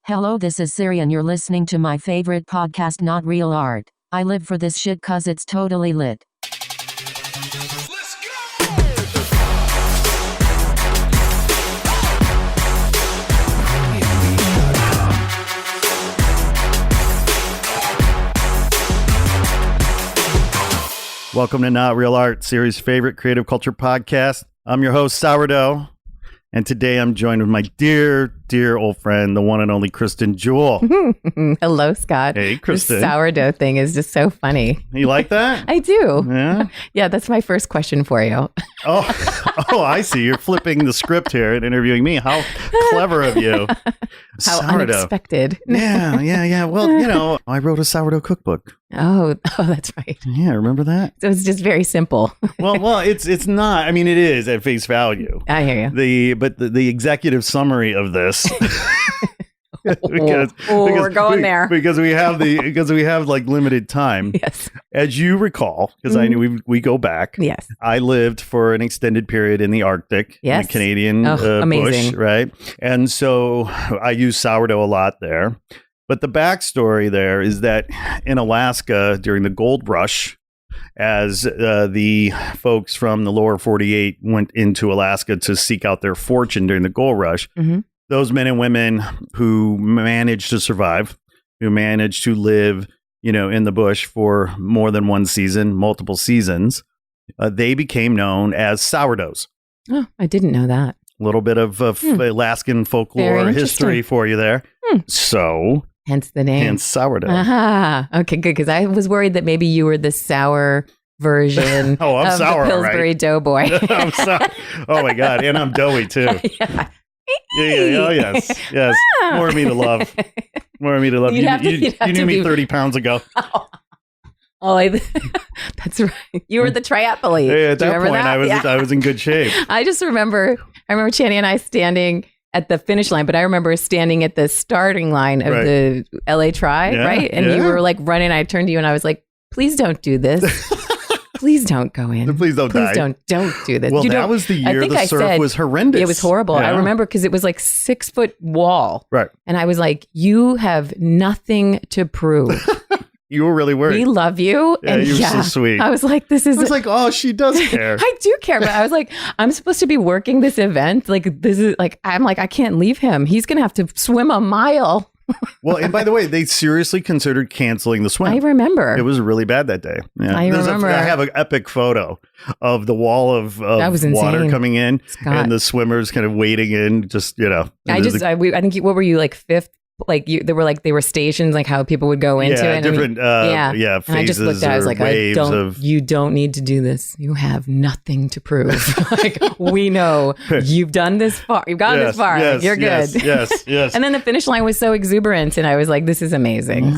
Hello, this is Siri and you're listening to my favorite podcast, Not Real Art. I live for this shit cause it's totally lit. Let's go! Welcome to Not Real Art, Siri's favorite creative culture podcast. I'm your host, Sourdough. And today I'm joined with my dear, dear old friend, the one and only Kristin Juel. Hello, Scott. Hey, Kristin. The sourdough thing is just so funny. You like that? I do. Yeah? Yeah, that's my first question for you. Oh, I see. You're flipping the script here and interviewing me. How clever of you. How Sourdough. unexpected. Yeah. Well, I wrote a sourdough cookbook. Oh, that's right. Yeah, remember that? So it's just very simple. Well, it's not. I mean, it is at face value. I hear you. But the executive summary of this because we're going there because we have like limited time. Yes, as you recall, because I knew we go back. Yes, I lived for an extended period in the Arctic, in the Canadian bush, right? And so I use sourdough a lot there. But the backstory there is that in Alaska during the gold rush, as the folks from the lower 48 went into Alaska to seek out their fortune during the gold rush, those men and women who managed to survive, who managed to live, in the bush for more than one season, multiple seasons, they became known as sourdoughs. Oh, I didn't know that. A little bit of Alaskan folklore history for you there. So... Hence the name. Hence sourdough. Aha. Okay, good. Because I was worried that maybe you were the sour version I'm of sour, the Pillsbury right? Doughboy. I'm sour. Oh my God. And I'm doughy too. Yeah. Yeah. Oh, yes. More of me to love. More of me to love. You knew me 30 pounds ago. That's right. You were the triathlete. Yeah, at that point, that? I was in good shape. I just remember Channy and I standing at the finish line, but I remember standing at the starting line of the LA Tri, right? And you were like running. I turned to you and I was like, please don't do this. Please don't go in. Please don't die. Don't do this. Well, that was the year the surf was horrendous. It was horrible. Yeah. I remember because it was like 6-foot wall. Right. And I was like, you have nothing to prove. You were really worried. We love you. Yeah, you're so sweet. I was like, oh, she does care. I do care. But I was like, I'm supposed to be working this event. Like, this is like, I'm like, I can't leave him. He's going to have to swim a mile. Well, and by the way, they seriously considered canceling the swim. I remember. It was really bad that day. Yeah. I remember. I have an epic photo of the wall of water coming in, Scott. And the swimmers kind of wading in, just, I think, what were you, like fifth? Like they were stations, like how people would go into it. Different, phases. And I just looked at it, I was like, you don't need to do this. You have nothing to prove. Like, we know you've done this far. You've gone this far. Yes, you're good. Yes. And then the finish line was so exexuberant. And I was like, this is amazing.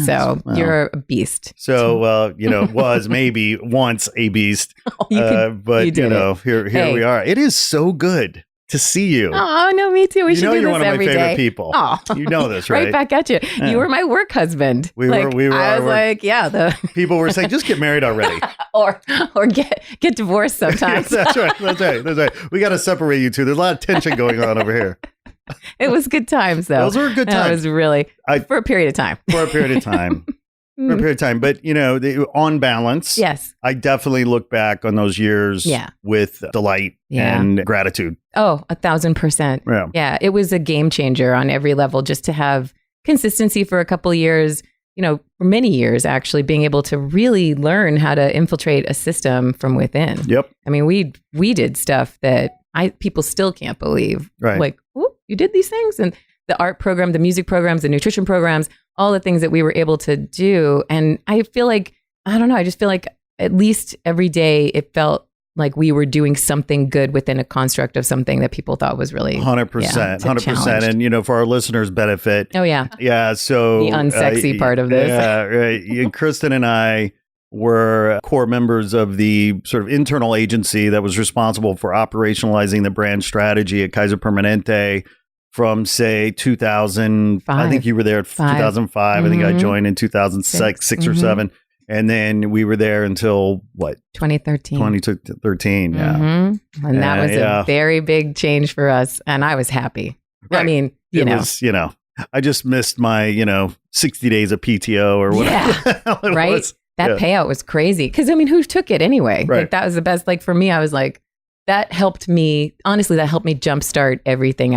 You're a beast. So, was maybe once a beast. But, here we are. It is so good to see you. Oh, no, me too. We should do this every day. You're one of my favorite people. Oh. You know this, right? Right back at you. Yeah. You were my work husband. We were. I was like, yeah. People were saying, just get married already. or get divorced sometimes. That's right. We got to separate you two. There's a lot of tension going on over here. It was good times, though. Those were good times. It was really, for a period of time. But, on balance, yes, I definitely look back on those years with delight and gratitude. Oh, 1,000%. Yeah, it was a game changer on every level just to have consistency for a couple of years, for many years, actually being able to really learn how to infiltrate a system from within. Yep. I mean, we did stuff that people still can't believe. Right. Like, you did these things? And the art program, the music programs, the nutrition programs, all the things that we were able to do. And I feel like, I just feel like at least every day it felt like we were doing something good within a construct of something that people thought was really 100%. And, for our listeners' benefit. Oh, yeah. Yeah. So the unsexy part of this. Yeah. Right. Kristin and I were core members of the sort of internal agency that was responsible for operationalizing the brand strategy at Kaiser Permanente from, say, 2005. I think you were there at 2005. I think I joined in 2006 or 7. And then we were there until what? 2013. 2013, yeah. And that was a very big change for us. And I was happy. Right. I mean, it was, I just missed my, 60 days of PTO or whatever. Yeah, right. That payout was crazy. Because who took it anyway? Right. Like that was the best. Like for me, I was like, that helped me. Honestly, that helped me jumpstart everything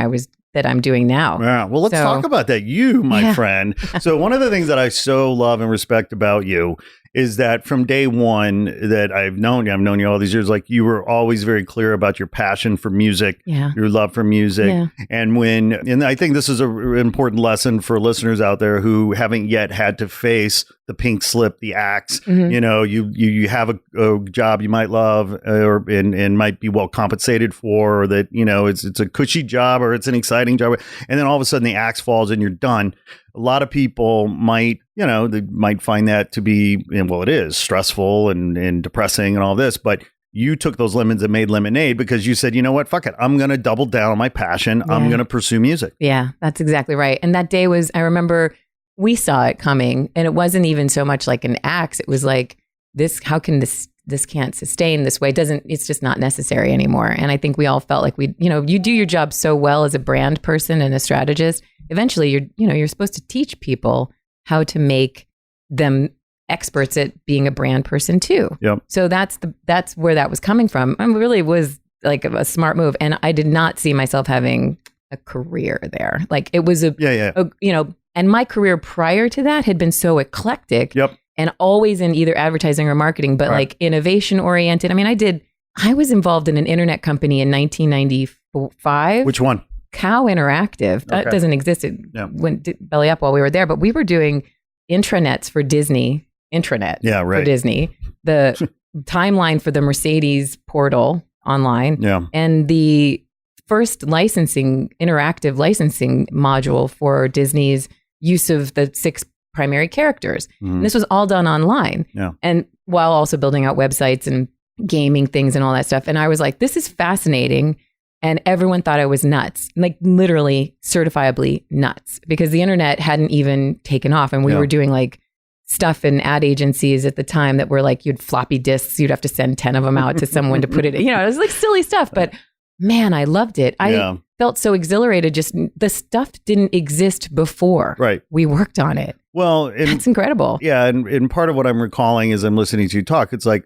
that I'm doing now. Yeah. Well, let's talk about that. You, my friend. So one of the things that I so love and respect about you is that from day one that I've known you all these years, like you were always very clear about your passion for music, your love for music. Yeah. And I think this is an important lesson for listeners out there who haven't yet had to face the pink slip, the axe. Mm-hmm. You have a job you might love and might be well compensated for, or that, it's a cushy job or it's an exciting job. And then all of a sudden the axe falls and you're done. A lot of people might, they might find that to be, it is stressful and depressing and all this, but you took those lemons and made lemonade because you said, you know what, fuck it. I'm going to double down on my passion. Yeah. I'm going to pursue music. Yeah, that's exactly right. And that day I remember we saw it coming, and it wasn't even so much like an axe. It was like, how can this can't sustain this way. It's just not necessary anymore. And I think we all felt like you do your job so well as a brand person and a strategist. Eventually you're supposed to teach people how to make them experts at being a brand person too. Yep. So that's where that was coming from. It really was like a smart move. And I did not see myself having a career there. Like it was and my career prior to that had been so eclectic. Yep. And always in either advertising or marketing, but like innovation oriented. I was involved in an internet company in 1995. Which one? Cow Interactive. That doesn't exist. It went belly up while we were there, but we were doing intranets for Disney. For Disney. The timeline for the Mercedes portal online. Yeah. And the first interactive licensing module for Disney's use of the 6 primary characters. Mm-hmm. And this was all done online. Yeah. And while also building out websites and gaming things and all that stuff. And I was like, this is fascinating. And everyone thought I was nuts, like literally certifiably nuts, because the internet hadn't even taken off. And we were doing like stuff in ad agencies at the time that were like, you'd floppy disks, you'd have to send 10 of them out to someone to put it, it was like silly stuff, but man, I loved it. I felt so exhilarated. Just the stuff didn't exist before we worked on it. Well, that's incredible. Yeah. And part of what I'm recalling as I'm listening to you talk, it's like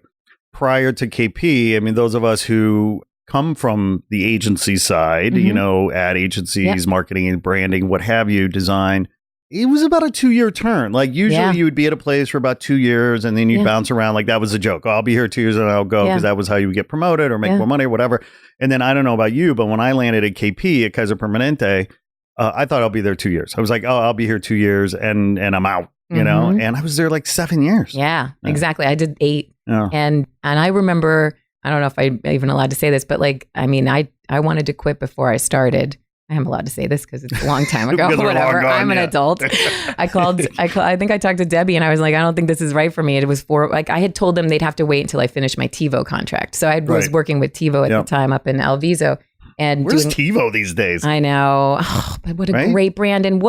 prior to KP, those of us who come from the agency side, ad agencies, marketing and branding, what have you, design, it was about a 2-year turn. Like usually you would be at a place for about 2 years and then you'd bounce around. Like that was a joke. I'll be here 2 years and I'll go because that was how you would get promoted or make more money or whatever. And then I don't know about you, but when I landed at KP at Kaiser Permanente, I thought I'll be there 2 years. I was like, oh, I'll be here 2 years and I'm out, and I was there like 7 years. Yeah, exactly. I did 8. Yeah. And I remember, I don't know if I'm even allowed to say this, but I wanted to quit before I started. I am allowed to say this because it's a long time ago. Whatever. I'm an adult. I think I talked to Debbie and I was like, I don't think this is right for me. It was I had told them they'd have to wait until I finished my TiVo contract. So I was working with TiVo at the time up in Alviso. And where's TiVo these days? I know. Oh, but what a great brand. And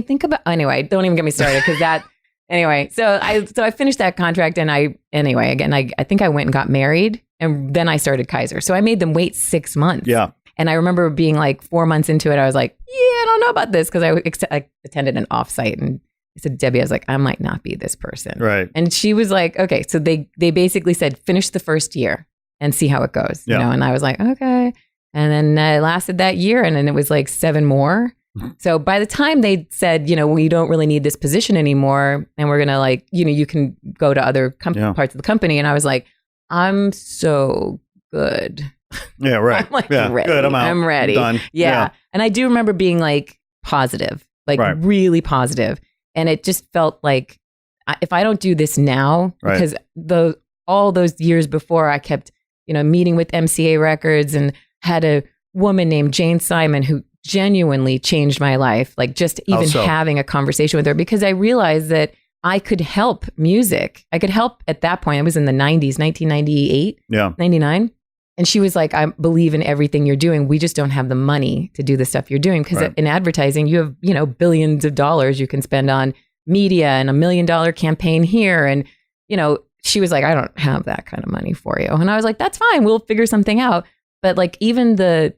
think about, anyway, don't even get me started because anyway, so I finished that contract and I think I went and got married and then I started Kaiser. So I made them wait 6 months. Yeah. And I remember being like 4 months into it, I was like, I don't know about this. Because I attended an offsite and I said, Debbie, I was like, I might not be this person. Right. And she was like, okay. So they basically said, finish the first year and see how it goes. You know? And I was like, okay. And then I lasted that year and then it was like 7 more. So by the time they said, we don't really need this position anymore. And we're going to you can go to other parts of the company. And I was like, I'm so good. Yeah, right. I'm ready. Good, I'm out. I'm ready. Done. Yeah. And I do remember being positive, really positive. And it just felt like if I don't do this now, because all those years before I kept, meeting with MCA Records and had a woman named Jane Simon who genuinely changed my life. Just even having a conversation with her, because I realized that I could help music. I could help at that point. It was in the 90s, 1998, 99. And she was like, I believe in everything you're doing. We just don't have the money to do the stuff you're doing. Because in advertising, you have, billions of dollars you can spend on media and $1 million campaign here. And, she was like, I don't have that kind of money for you. And I was like, that's fine. We'll figure something out. But even at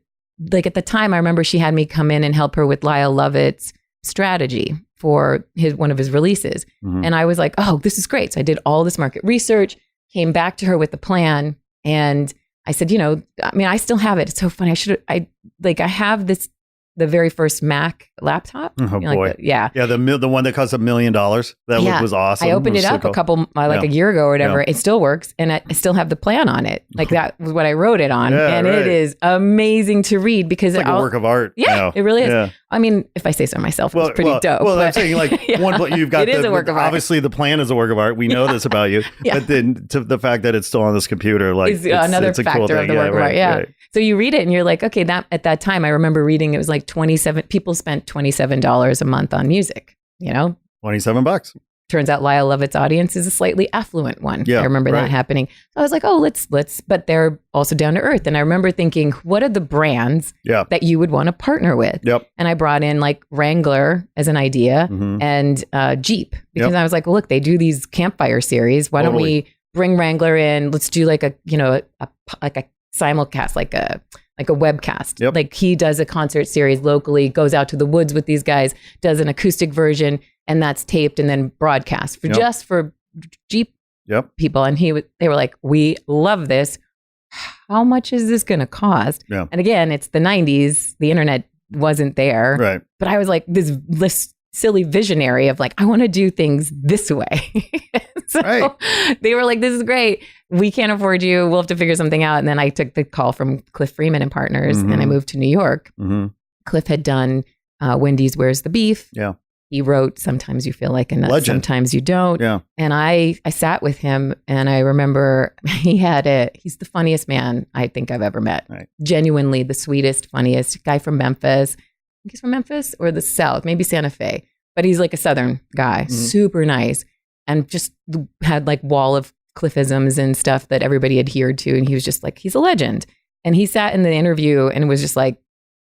the time, I remember she had me come in and help her with Lyle Lovett's strategy for one of his releases. Mm-hmm. And I was like, oh, this is great. So I did all this market research, came back to her with the plan. And I said, I still have it. It's so funny. I have the very first Mac laptop. Oh boy. The one that cost $1 million. That was awesome. I opened it up a year ago or whatever. It still works. And I still have the plan on it. Like that was what I wrote it on. And it is amazing to read because it's like a work of art. Yeah, it really is. Yeah. I mean, if I say so myself, it's pretty dope. Well, I'm saying you've got it is a work of art. Obviously the plan is a work of art. We know this about you. But then to the fact that it's still on this computer, it's another factor cool of the work of art. Yeah. Right. So you read it and you're like, okay, at that time, I remember reading it was like people spent $27 a month on music, $27. Turns out Lyle Lovett's audience is a slightly affluent one. Yeah, I remember that happening. So I was like, oh, let's, but they're also down to earth. And I remember thinking, what are the brands that you would want to partner with? Yep. And I brought in like Wrangler as an idea and Jeep, because I was like, well, look, they do these campfire series. Why don't we bring Wrangler in? Let's do like a simulcast, like a webcast. Yep. Like he does a concert series locally, goes out to the woods with these guys, does an acoustic version, and that's taped and then broadcast for Jeep people. And they were like, we love this. How much is this going to cost? Yeah. And again, it's the 90s. The internet wasn't there. Right. But I was like this silly visionary of like, I want to do things this way. So they were like, this is great. We can't afford you. We'll have to figure something out. And then I took the call from Cliff Freeman and Partners and I moved to New York. Mm-hmm. Cliff had done Wendy's Where's the Beef? Yeah. He wrote Sometimes You Feel Like a Nut, Sometimes You Don't. Yeah. And I sat with him and I remember he's the funniest man I think I've ever met. Right. Genuinely the sweetest, funniest guy from Memphis. I think he's from Memphis or the South, maybe Santa Fe. But he's like a Southern guy, super nice. And just had like wall of Cliffisms and stuff that everybody adhered to. And he was just like, he's a legend. And he sat in the interview and was just like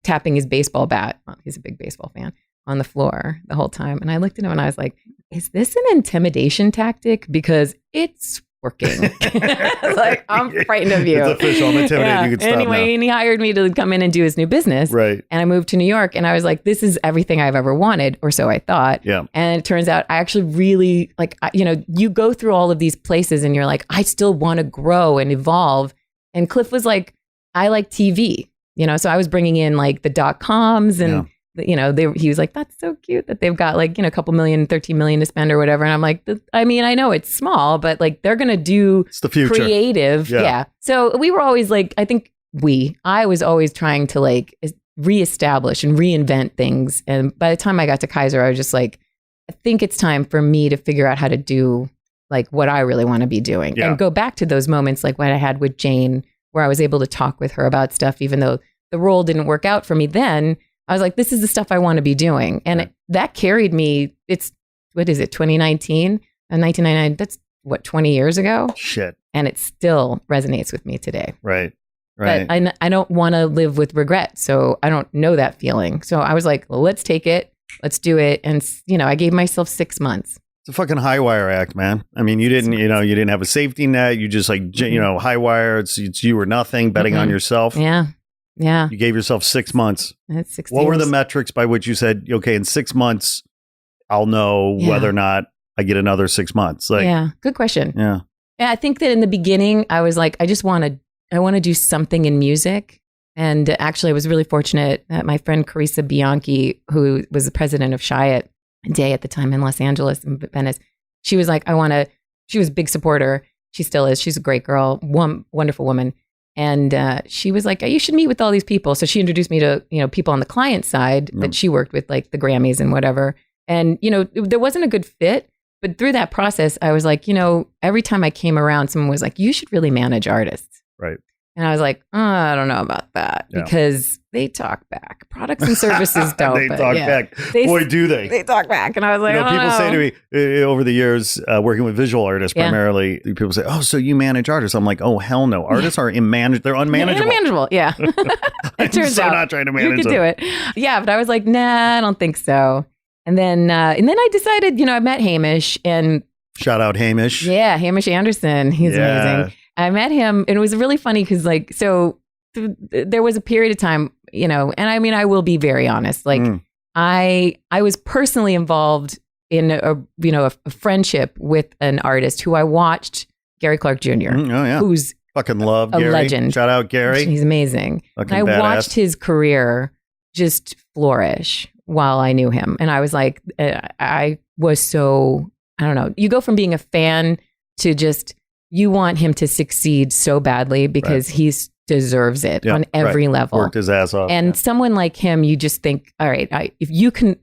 tapping his baseball bat. Well, he's a big baseball fan. On the floor the whole time. And I looked at him and I was like, is this an intimidation tactic? Because it's working. Like, I'm frightened of you. It's official. I'm intimidated. You can stop anyway, now. And he hired me to come in and do his new business. Right. And I moved to New York and I was like, this is everything I've ever wanted, or so I thought. Yeah. And it turns out I actually really you go through all of these places and you're like, I still want to grow and evolve. And Cliff was like, I like TV, so I was bringing in like the .coms and he was like, that's so cute that they've got like, a couple million, 13 million to spend or whatever. And I'm like, I know it's small, but like they're going to do it's the future. Creative. Yeah. So we were always like, I was always trying to like reestablish and reinvent things. And by the time I got to Kaiser, I was just like, I think it's time for me to figure out how to do like what I really want to be doing and go back to those moments like what I had with Jane, where I was able to talk with her about stuff, even though the role didn't work out for me then. I was like, this is the stuff I want to be doing. And that carried me. It's, 2019 and 1999. That's 20 years ago. Shit. And it still resonates with me today. Right. But I don't want to live with regret. So I don't know that feeling. So I was like, well, let's take it. Let's do it. And, I gave myself 6 months. It's a fucking high wire act, man. I mean, you didn't have a safety net. You just high wire. It's you or nothing, betting on yourself. Yeah. Yeah. You gave yourself 6 months. That's 6 What were the metrics by which you said, okay, in 6 months, I'll know whether or not I get another 6 months? Good question. Yeah. Yeah. I think that in the beginning, I was like, I want to do something in music. And actually, I was really fortunate that my friend Carissa Bianchi, who was the president of Chiat Day at the time in Los Angeles and Venice, she was like, she was a big supporter. She still is. She's a great girl, wonderful woman. And she was like, you should meet with all these people. So she introduced me to, people on the client side that she worked with, like the Grammys and whatever. And, there wasn't a good fit. But through that process, I was like, every time I came around, someone was like, you should really manage artists. Right. And I was like, I don't know about that because they talk back. Products and services don't. They talk back. Boy, do they. They talk back. And I was like, people say to me over the years, working with visual artists primarily, people say, oh, so you manage artists. I'm like, oh, hell no. Artists are they're unmanageable. Unmanageable, yeah. It turns out not trying to manage you could do it. Yeah, but I was like, nah, I don't think so. And then I decided, I met Hamish and... Shout out Hamish. Yeah, Hamish Anderson. He's amazing. I met him and it was really funny because there was a period of time, and I will be very honest, I was personally involved in a friendship with an artist who I watched, Gary Clark Jr., who's fucking love a Gary. legend. Shout out Gary. He's amazing. And I watched his career just flourish while I knew him. And I was like, I was so, I don't know. You go from being a fan to just, you want him to succeed so badly because he deserves it on every level. Worked his ass off. And someone like him, you just think, all right, if you can,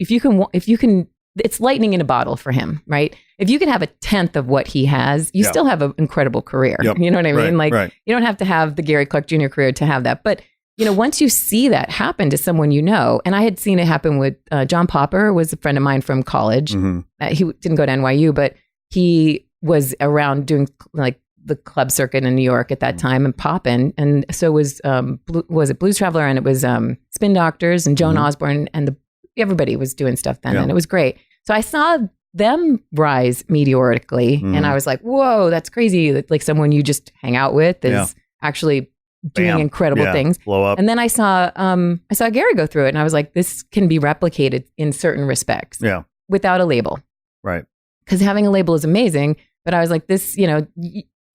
it's lightning in a bottle for him, right? If you can have a tenth of what he has, you still have an incredible career. Yep. You know what I mean? You don't have to have the Gary Clark Jr. career to have that. But, once you see that happen to someone and I had seen it happen with John Popper, was a friend of mine from college. He didn't go to NYU, but he was around doing like the club circuit in New York at that time and poppin'. And so was it Blues Traveler, and it was Spin Doctors and Joan Osborne, and everybody was doing stuff then, and it was great. So I saw them rise meteorically, and I was like, whoa, that's crazy. Like someone you just hang out with is actually doing incredible things. Blow up. And then I saw Gary go through it, and I was like, this can be replicated in certain respects without a label. Right. Because having a label is amazing, but I was like, this,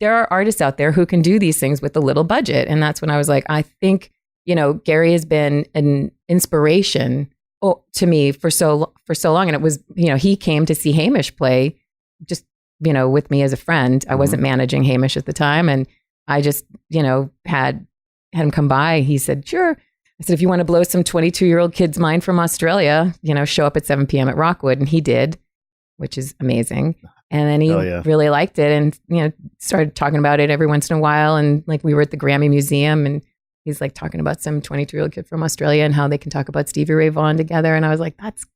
there are artists out there who can do these things with a little budget. And that's when I was like, I think, Gary has been an inspiration to me for so long. And it was, he came to see Hamish play just, with me as a friend. I wasn't managing Hamish at the time. And I just, had him come by. He said, sure. I said, if you want to blow some 22-year-old kid's mind from Australia, show up at 7 p.m. at Rockwood. And he did, which is amazing. And then he really liked it and, started talking about it every once in a while. And like we were at the Grammy Museum, and he's like talking about some 22-year-old kid from Australia and how they can talk about Stevie Ray Vaughan together. And I was like, that's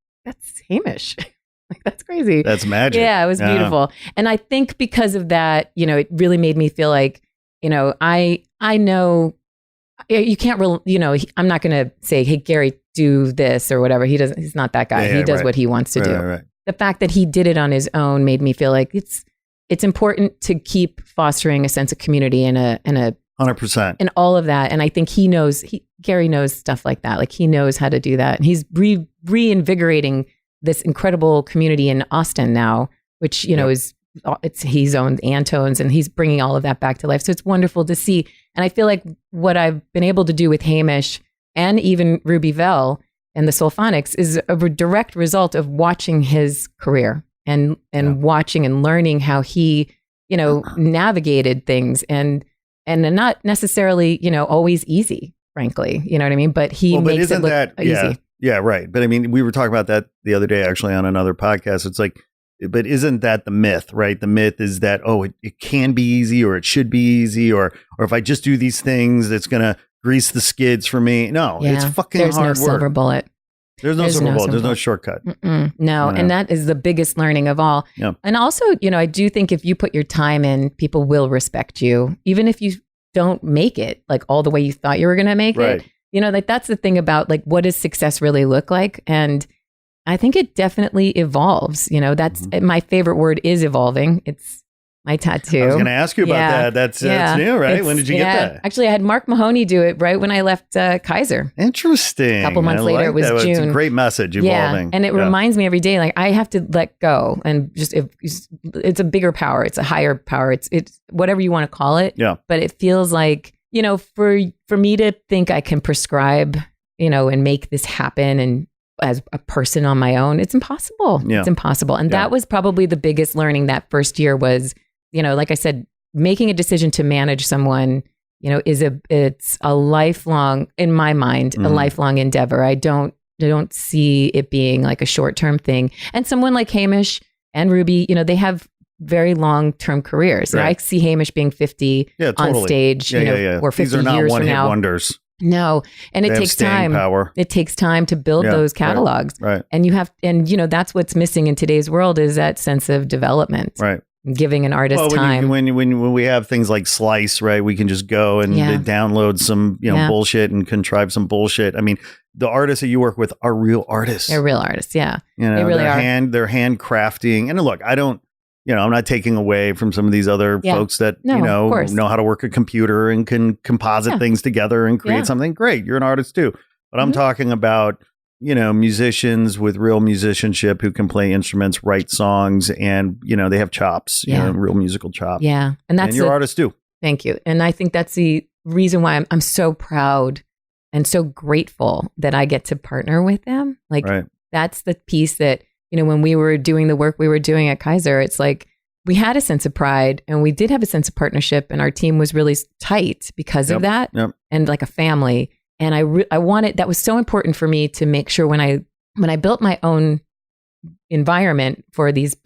Hamish. Like, that's crazy. That's magic. Yeah, it was beautiful. And I think because of that, it really made me feel like, I know you can't really, I'm not going to say, hey, Gary, do this or whatever. He's not that guy. He does what he wants to do. Right. The fact that he did it on his own made me feel like it's important to keep fostering a sense of community and a 100% and all of that. And I think Gary knows stuff like that. Like he knows how to do that. And he's reinvigorating this incredible community in Austin now, which, he's owned Antones, and he's bringing all of that back to life. So it's wonderful to see. And I feel like what I've been able to do with Hamish and even Ruby Velle and the Soulphonics is a direct result of watching his career and watching and learning how he, navigated things and not necessarily, always easy, frankly, you know what I mean? But he makes it look easy. Yeah, right. But I mean, we were talking about that the other day, actually, on another podcast. It's like, but isn't that the myth, right? The myth is that, it can be easy, or it should be easy, or if I just do these things, it's going to grease the skids for me. No, it's fucking hard work. There's no silver bullet. There's no silver bullet. There's no shortcut. No. And that is the biggest learning of all. Yep. And also, I do think if you put your time in, people will respect you, even if you don't make it like all the way you thought you were going to make it. Like that's the thing about like, what does success really look like? And I think it definitely evolves. That's my favorite word is evolving. It's my tattoo. I was going to ask you about that. That's new, right? When did you get that? Actually, I had Mark Mahoney do it right when I left Kaiser. Interesting. A couple months later, it was June. It's a great message, evolving. And it reminds me every day, like I have to let go and just, it's a bigger power. It's a higher power. It's whatever you want to call it. Yeah. But it feels like, for me to think I can prescribe, and make this happen and as a person on my own, it's impossible. Yeah. It's impossible. And that was probably the biggest learning that first year was, like I said, making a decision to manage someone, it's a lifelong, in my mind, a lifelong endeavor. I don't see it being like a short-term thing. And someone like Hamish and Ruby, they have very long-term careers. Right. I see Hamish being 50 on stage, or 50 These are not years from one-hit now. wonders. No. And it takes time. Power. It takes time to build those catalogs. Right. And that's what's missing in today's world is that sense of development. Right. Giving an artist time. When we have things like Slice, right, we can just go and download some bullshit and contrive some bullshit. I mean, the artists that you work with are real artists. They're real artists, yeah. They really are. They're handcrafting. And look, I don't, I'm not taking away from some of these other folks that know how to work a computer and can composite things together and create something great. You're an artist too, but I'm talking about musicians with real musicianship who can play instruments, write songs, and, they have chops, real musical chops. Yeah. And your artists do. Thank you. And I think that's the reason why I'm so proud and so grateful that I get to partner with them. Like, that's the piece that, when we were doing the work we were doing at Kaiser, it's like we had a sense of pride and we did have a sense of partnership, and our team was really tight because of that, and like a family. And I wanted, that was so important for me to make sure when I built my own environment for these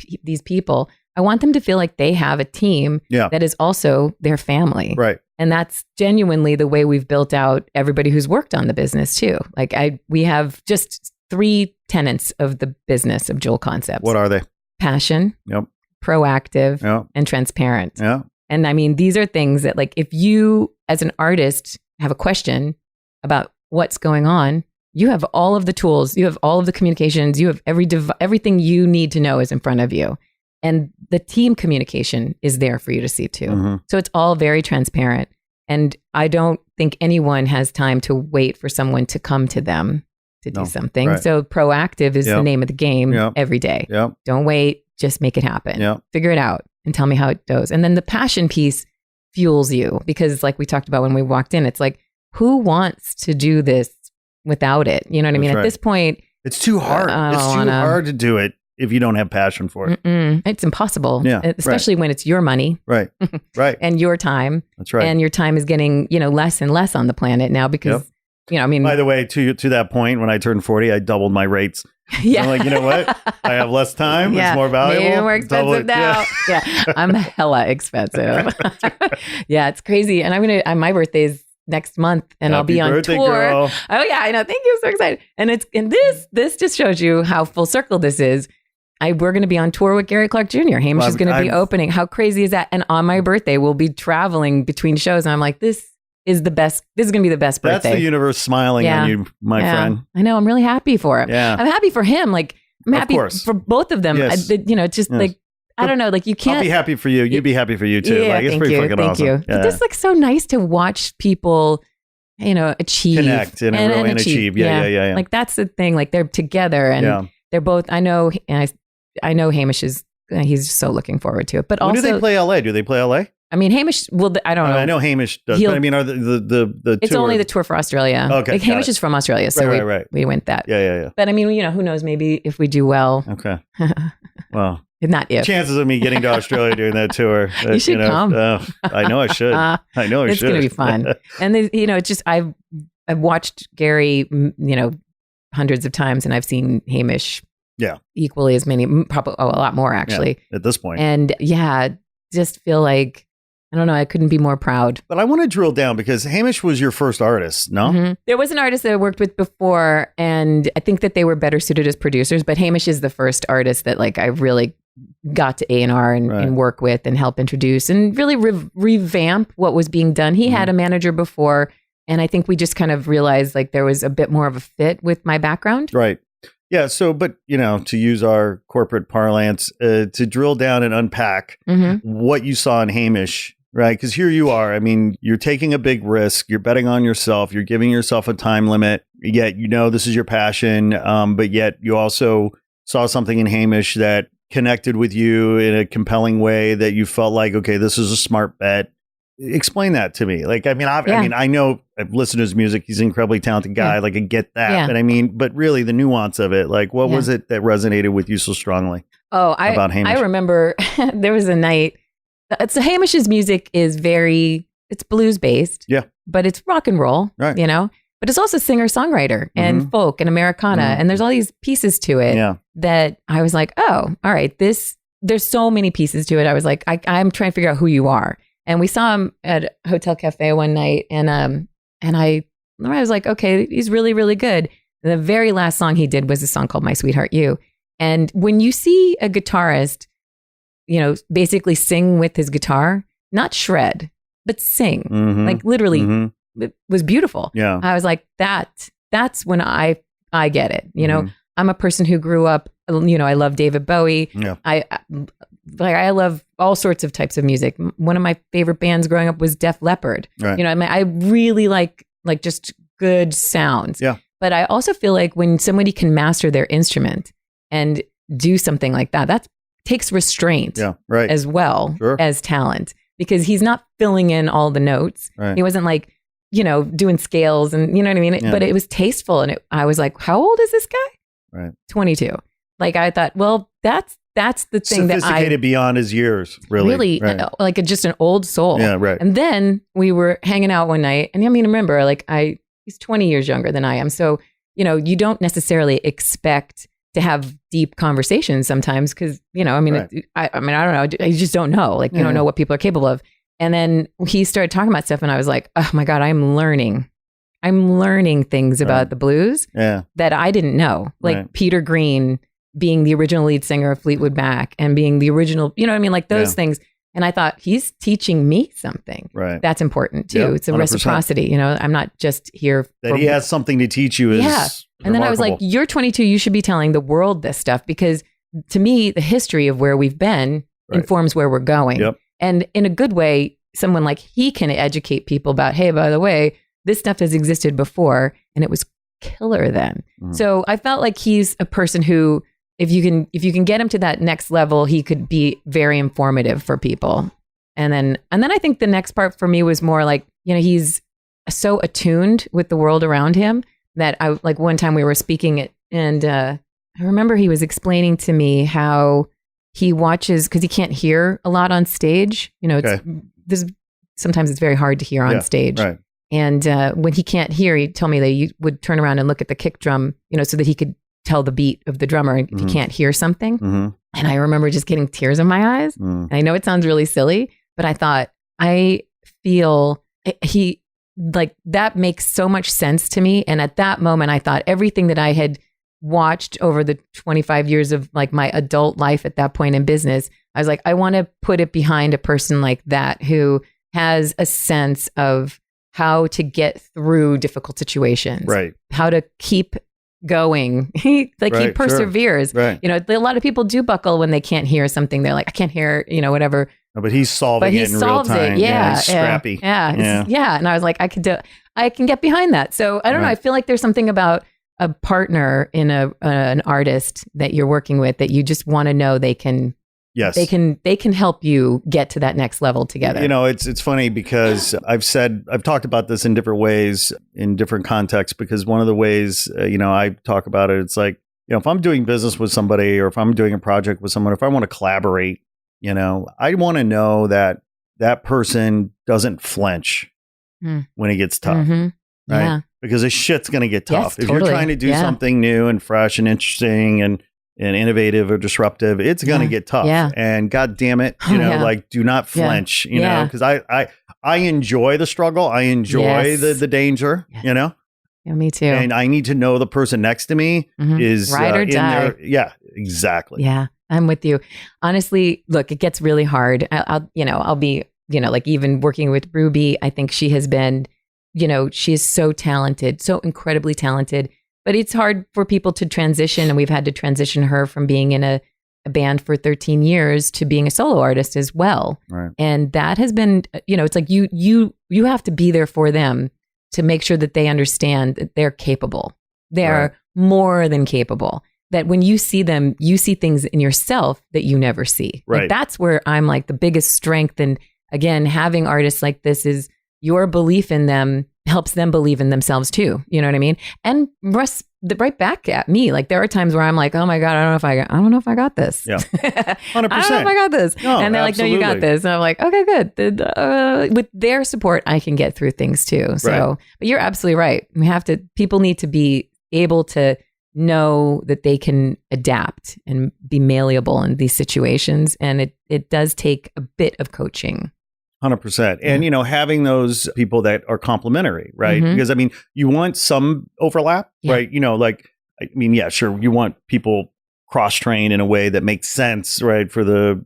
people, I want them to feel like they have a team that is also their family. Right. And that's genuinely the way we've built out everybody who's worked on the business too. Like we have just 3 tenets of the business of Juel Concepts. What are they? Passion, proactive, and transparent. Yeah. And I mean, these are things that, like, if you as an artist have a question about what's going on, you have all of the tools, you have all of the communications, you have everything you need to know is in front of you. And the team communication is there for you to see too. Mm-hmm. So it's all very transparent. And I don't think anyone has time to wait for someone to come to them to do something. Right. So proactive is the name of the game every day. Yep. Don't wait, just make it happen. Yep. Figure it out and tell me how it goes. And then the passion piece fuels you, because like we talked about when we walked in, it's like, who wants to do this without it? You know what I mean? At this point, it's too hard. It's too hard to do it if you don't have passion for it. It's impossible. Yeah, especially when it's your money. Right. Right. And your time. That's right. And your time is getting, less and less on the planet now because, I mean. By the way, to that point, when I turned 40, I doubled my rates. Yeah. I'm like, you know what? I have less time. It's more valuable. Maybe more expensive now. Yeah. I'm hella expensive. Yeah, it's crazy. And my birthday's next month, and I'll be on tour. Girl. Oh yeah, I know. Thank you. I'm so excited. And this just shows you how full circle this is. We're going to be on tour with Gary Clark Jr. Hamish is going to be opening. How crazy is that? And on my birthday, we'll be traveling between shows. And I'm like, this is the best. This is going to be the best birthday. That's the universe smiling on you, my friend. I know. I'm really happy for him. Yeah. I'm happy for him. Like, I'm happy for both of them. Yes. Just like, I don't know, like you can't. I'll be happy for you. You'd be happy for you too. Yeah, like it's pretty fucking awesome. Thank you. Yeah. It's just like so nice to watch people, achieve. Connect and achieve. Yeah. Like that's the thing. Like they're together and they're both, I know Hamish he's so looking forward to it. But also, do they play LA? Do they play LA? I mean, Hamish, I don't know. I know Hamish does, but I mean, are the it's tour? only the tour for Australia. Okay. Like Hamish is from Australia. So we went that. Yeah. But I mean, who knows, maybe if we do well. Okay. Well. Not if. Chances of me getting to Australia doing that tour. You should come. I know I should. It's going to be fun. And it's just I've watched Gary, hundreds of times, and I've seen Hamish. Equally as many, probably a lot more actually. Yeah, at this point. And just feel like I don't know. I couldn't be more proud. But I want to drill down because Hamish was your first artist, no? Mm-hmm. There was an artist that I worked with before, and I think that they were better suited as producers. But Hamish is the first artist that I really got to A&R and work with and help introduce and really revamp what was being done. He had a manager before, and I think we just kind of realized there was a bit more of a fit with my background. Right. Yeah. So, but, to use our corporate parlance, to drill down and unpack what you saw in Hamish, right? Because here you are. I mean, you're taking a big risk. You're betting on yourself. You're giving yourself a time limit. Yet, this is your passion. But yet you also saw something in Hamish that connected with you in a compelling way that you felt like, okay, this is a smart bet. Explain that to me. I know I've listened to his music. He's an incredibly talented guy. I get that. Yeah. But really the nuance of it, what was it that resonated with you so strongly? About Hamish? I remember there was a night. So Hamish's music is it's blues based. Yeah. But it's rock and roll, right. But it's also singer-songwriter and folk and Americana. And there's all these pieces to it that I was like, oh, all right, there's so many pieces to it. I was like, I'm trying to figure out who you are. And we saw him at Hotel Cafe one night, and I was like, okay, he's really, really good. And the very last song he did was a song called My Sweetheart You. And when you see a guitarist, basically sing with his guitar, not shred, but sing, literally, it was beautiful. Yeah, I was like, that's when I get it. I'm a person who grew up. I love David Bowie. Yeah. I love all sorts of types of music. One of my favorite bands growing up was Def Leppard. Right. I really like just good sounds. Yeah. But I also feel like when somebody can master their instrument and do something like that, that takes restraint as well as talent, because he's not filling in all the notes. He wasn't like, doing scales and you know what I mean? But it was tasteful. And I was like, how old is this guy? 22. Like I thought, well, that's the thing that sophisticated beyond his years, really like just an old soul. Yeah, right. And then we were hanging out one night, and I mean, remember, like he's 20 years younger than I am, so you don't necessarily expect to have deep conversations sometimes, because I don't know, you just don't know, like you don't know what people are capable of. And then he started talking about stuff, and I was like, oh my God, I'm learning things about the blues that I didn't know, like Peter Green being the original lead singer of Fleetwood Mac and being the original, like those things. And I thought, he's teaching me something. Right. That's important too. It's a 100%. Reciprocity. I'm not just here. That he has something to teach you is And then I was like, you're 22, you should be telling the world this stuff, because to me, the history of where we've been informs where we're going. Yep. And in a good way, someone like he can educate people about, hey, by the way, this stuff has existed before and it was killer then. So I felt like he's a person who, if you can get him to that next level, he could be very informative for people. And then I think the next part for me was more like, he's so attuned with the world around him that I, like one time we were speaking and I remember he was explaining to me how he watches, because he can't hear a lot on stage. Sometimes it's very hard to hear on stage. Right. And when he can't hear, he told me that he would turn around and look at the kick drum, so that he could tell the beat of the drummer if he can't hear something. And I remember just getting tears in my eyes. I know it sounds really silly, but I thought, I feel he, like, that makes so much sense to me. And at that moment, I thought everything that I had watched over the 25 years of like my adult life at that point in business, I was like, I want to put it behind a person like that who has a sense of how to get through difficult situations, how to keep going. He perseveres. Sure. Right. A lot of people do buckle when they can't hear something. They're like, I can't hear, whatever. No, but he's solving it in real time. He's scrappy. Yeah. And I was like, I can get behind that. So I don't know. I feel like there's something about a partner in an artist that you're working with that you just want to know they can help you get to that next level together. It's funny because I've talked about this in different ways, in different contexts, because one of the ways, I talk about it, it's like, if I'm doing business with somebody, or if I'm doing a project with someone, if I want to collaborate, I want to know that that person doesn't flinch when it gets tough. Right. Yeah. Because the shit's going to get tough. If you're trying to do something new and fresh and interesting and innovative or disruptive, it's going to get tough. Yeah. And God damn it, like, do not flinch, because I enjoy the struggle. I enjoy the danger, Yeah, me too. And I need to know the person next to me is ride or die. Yeah, exactly. Yeah, I'm with you. Honestly, look, it gets really hard. I'll be, like even working with Ruby, I think she has been, she is so talented, so incredibly talented. But it's hard for people to transition, and we've had to transition her from being in a band for 13 years to being a solo artist as well. Right. And that has been, it's like you have to be there for them to make sure that they understand that they're capable. They're more than capable. That when you see them, you see things in yourself that you never see. Right. Like, that's where I'm like the biggest strength. And again, having artists like this is your belief in them helps them believe in themselves too. You know what I mean? And right back at me. Like, there are times where I'm like, oh my God, I don't know if I got this. Yeah. 100%. I don't know if I got this. No, and they're like, no, you got this. And I'm like, okay, good. With their support, I can get through things too. So, but you're absolutely right. People need to be able to know that they can adapt and be malleable in these situations. And it does take a bit of coaching. 100%. And, having those people that are complementary, right? Because, you want some overlap, right? Sure. You want people cross-trained in a way that makes sense, right? For the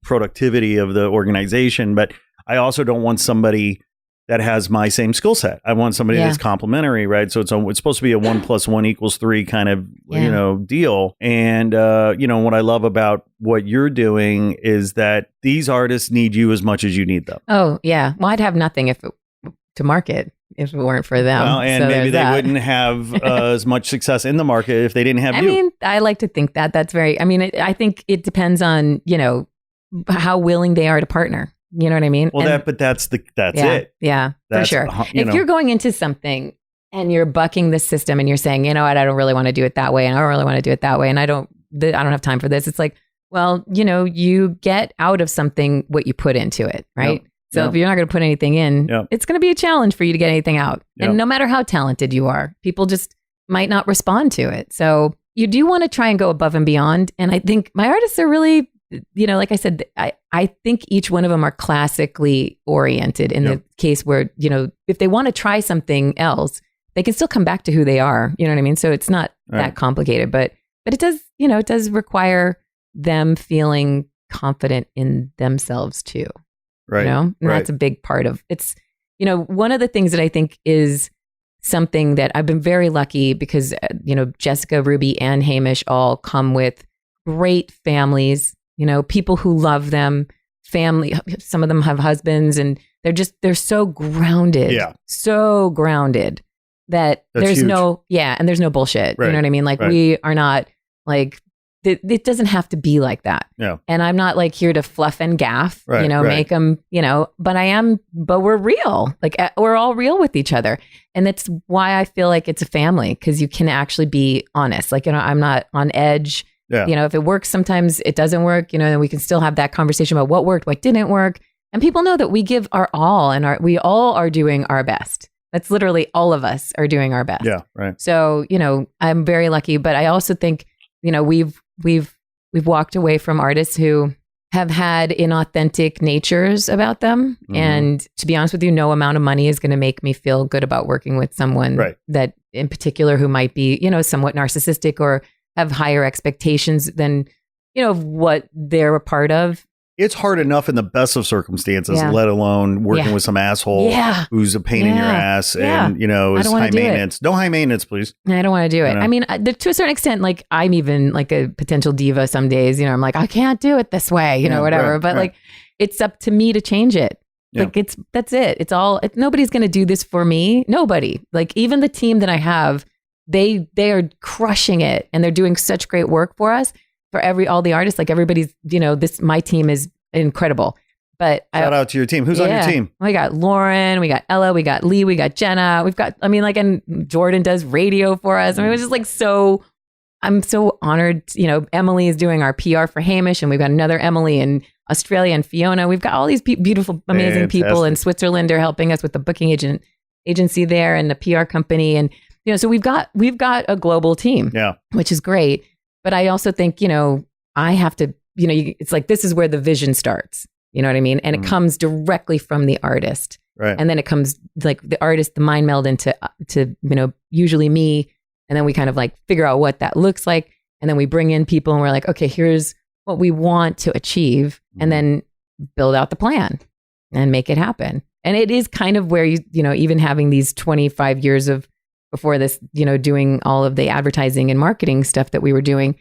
productivity of the organization. But I also don't want somebody that has my same skill set. I want somebody that's complementary, right? So it's supposed to be a 1 + 1 = 3 kind of, deal. And, what I love about what you're doing is that these artists need you as much as you need them. Oh, yeah. Well, I'd have nothing to market. if it weren't for them. Well, and so maybe they wouldn't have as much success in the market if they didn't have you. I mean, I like to think that's very, I think it depends on, how willing they are to partner. You know what I mean? Well, that's it. Yeah, for sure. If you're going into something and you're bucking the system and you're saying, you know what, I don't really want to do it that way. And I don't really want to do it that way. And I don't have time for this. It's like, well, you get out of something what you put into it, right? Yep. So if you're not going to put anything in, it's going to be a challenge for you to get anything out. And no matter how talented you are, people just might not respond to it. So you do want to try and go above and beyond. And I think my artists are really, like I said, I think each one of them are classically oriented in the case where, if they want to try something else, they can still come back to who they are. You know what I mean? So it's not that complicated, but it does, it does require them feeling confident in themselves too. Right. And that's a big part of it's, one of the things that I think is something that I've been very lucky because, Jessica, Ruby, and Hamish all come with great families, people who love them, family. Some of them have husbands and they're so grounded, so grounded that that's there's huge. And there's no bullshit. Right. You know what I mean? Like we are not like, it doesn't have to be like that. Yeah. And I'm not like here to fluff and gaff, make them, but we're real. Like we're all real with each other. And that's why I feel like it's a family because you can actually be honest. Like, I'm not on edge. Yeah. If it works, sometimes it doesn't work, and we can still have that conversation about what worked, what didn't work. And people know that we give our all and we all are doing our best. That's literally all of us are doing our best. Yeah. Right. So, I'm very lucky, but I also think, we've walked away from artists who have had inauthentic natures about them. Mm-hmm. And to be honest with you, no amount of money is going to make me feel good about working with someone that in particular who might be, somewhat narcissistic or have higher expectations than, what they're a part of. It's hard enough in the best of circumstances, let alone working with some asshole who's a pain in your ass and, is high maintenance. No high maintenance, please. I don't want to do it. I mean, to a certain extent, like I'm even like a potential diva some days, I'm like, I can't do it this way, whatever. Right, but like, it's up to me to change it. Yeah. Like that's it. It's all, nobody's going to do this for me. Nobody. Like even the team that I have, they are crushing it and they're doing such great work for us. For all the artists, like everybody's, my team is incredible. But shout out to your team. Who's on your team? We got Lauren, we got Ella, we got Lee, we got Jenna. And Jordan does radio for us. It was just like I'm so honored. Emily is doing our PR for Hamish, and we've got another Emily in Australia and Fiona. We've got all these beautiful, amazing people in Switzerland are helping us with the booking agency there and the PR company. And, so we've got a global team, which is great. But I also think, I have to, it's like, this is where the vision starts. You know what I mean? And it comes directly from the artist. Right. And then it comes like the artist, the mind meld into usually me. And then we kind of like figure out what that looks like. And then we bring in people and we're like, okay, here's what we want to achieve. And then build out the plan and make it happen. And it is kind of where even having these 25 years of before this, doing all of the advertising and marketing stuff that we were doing,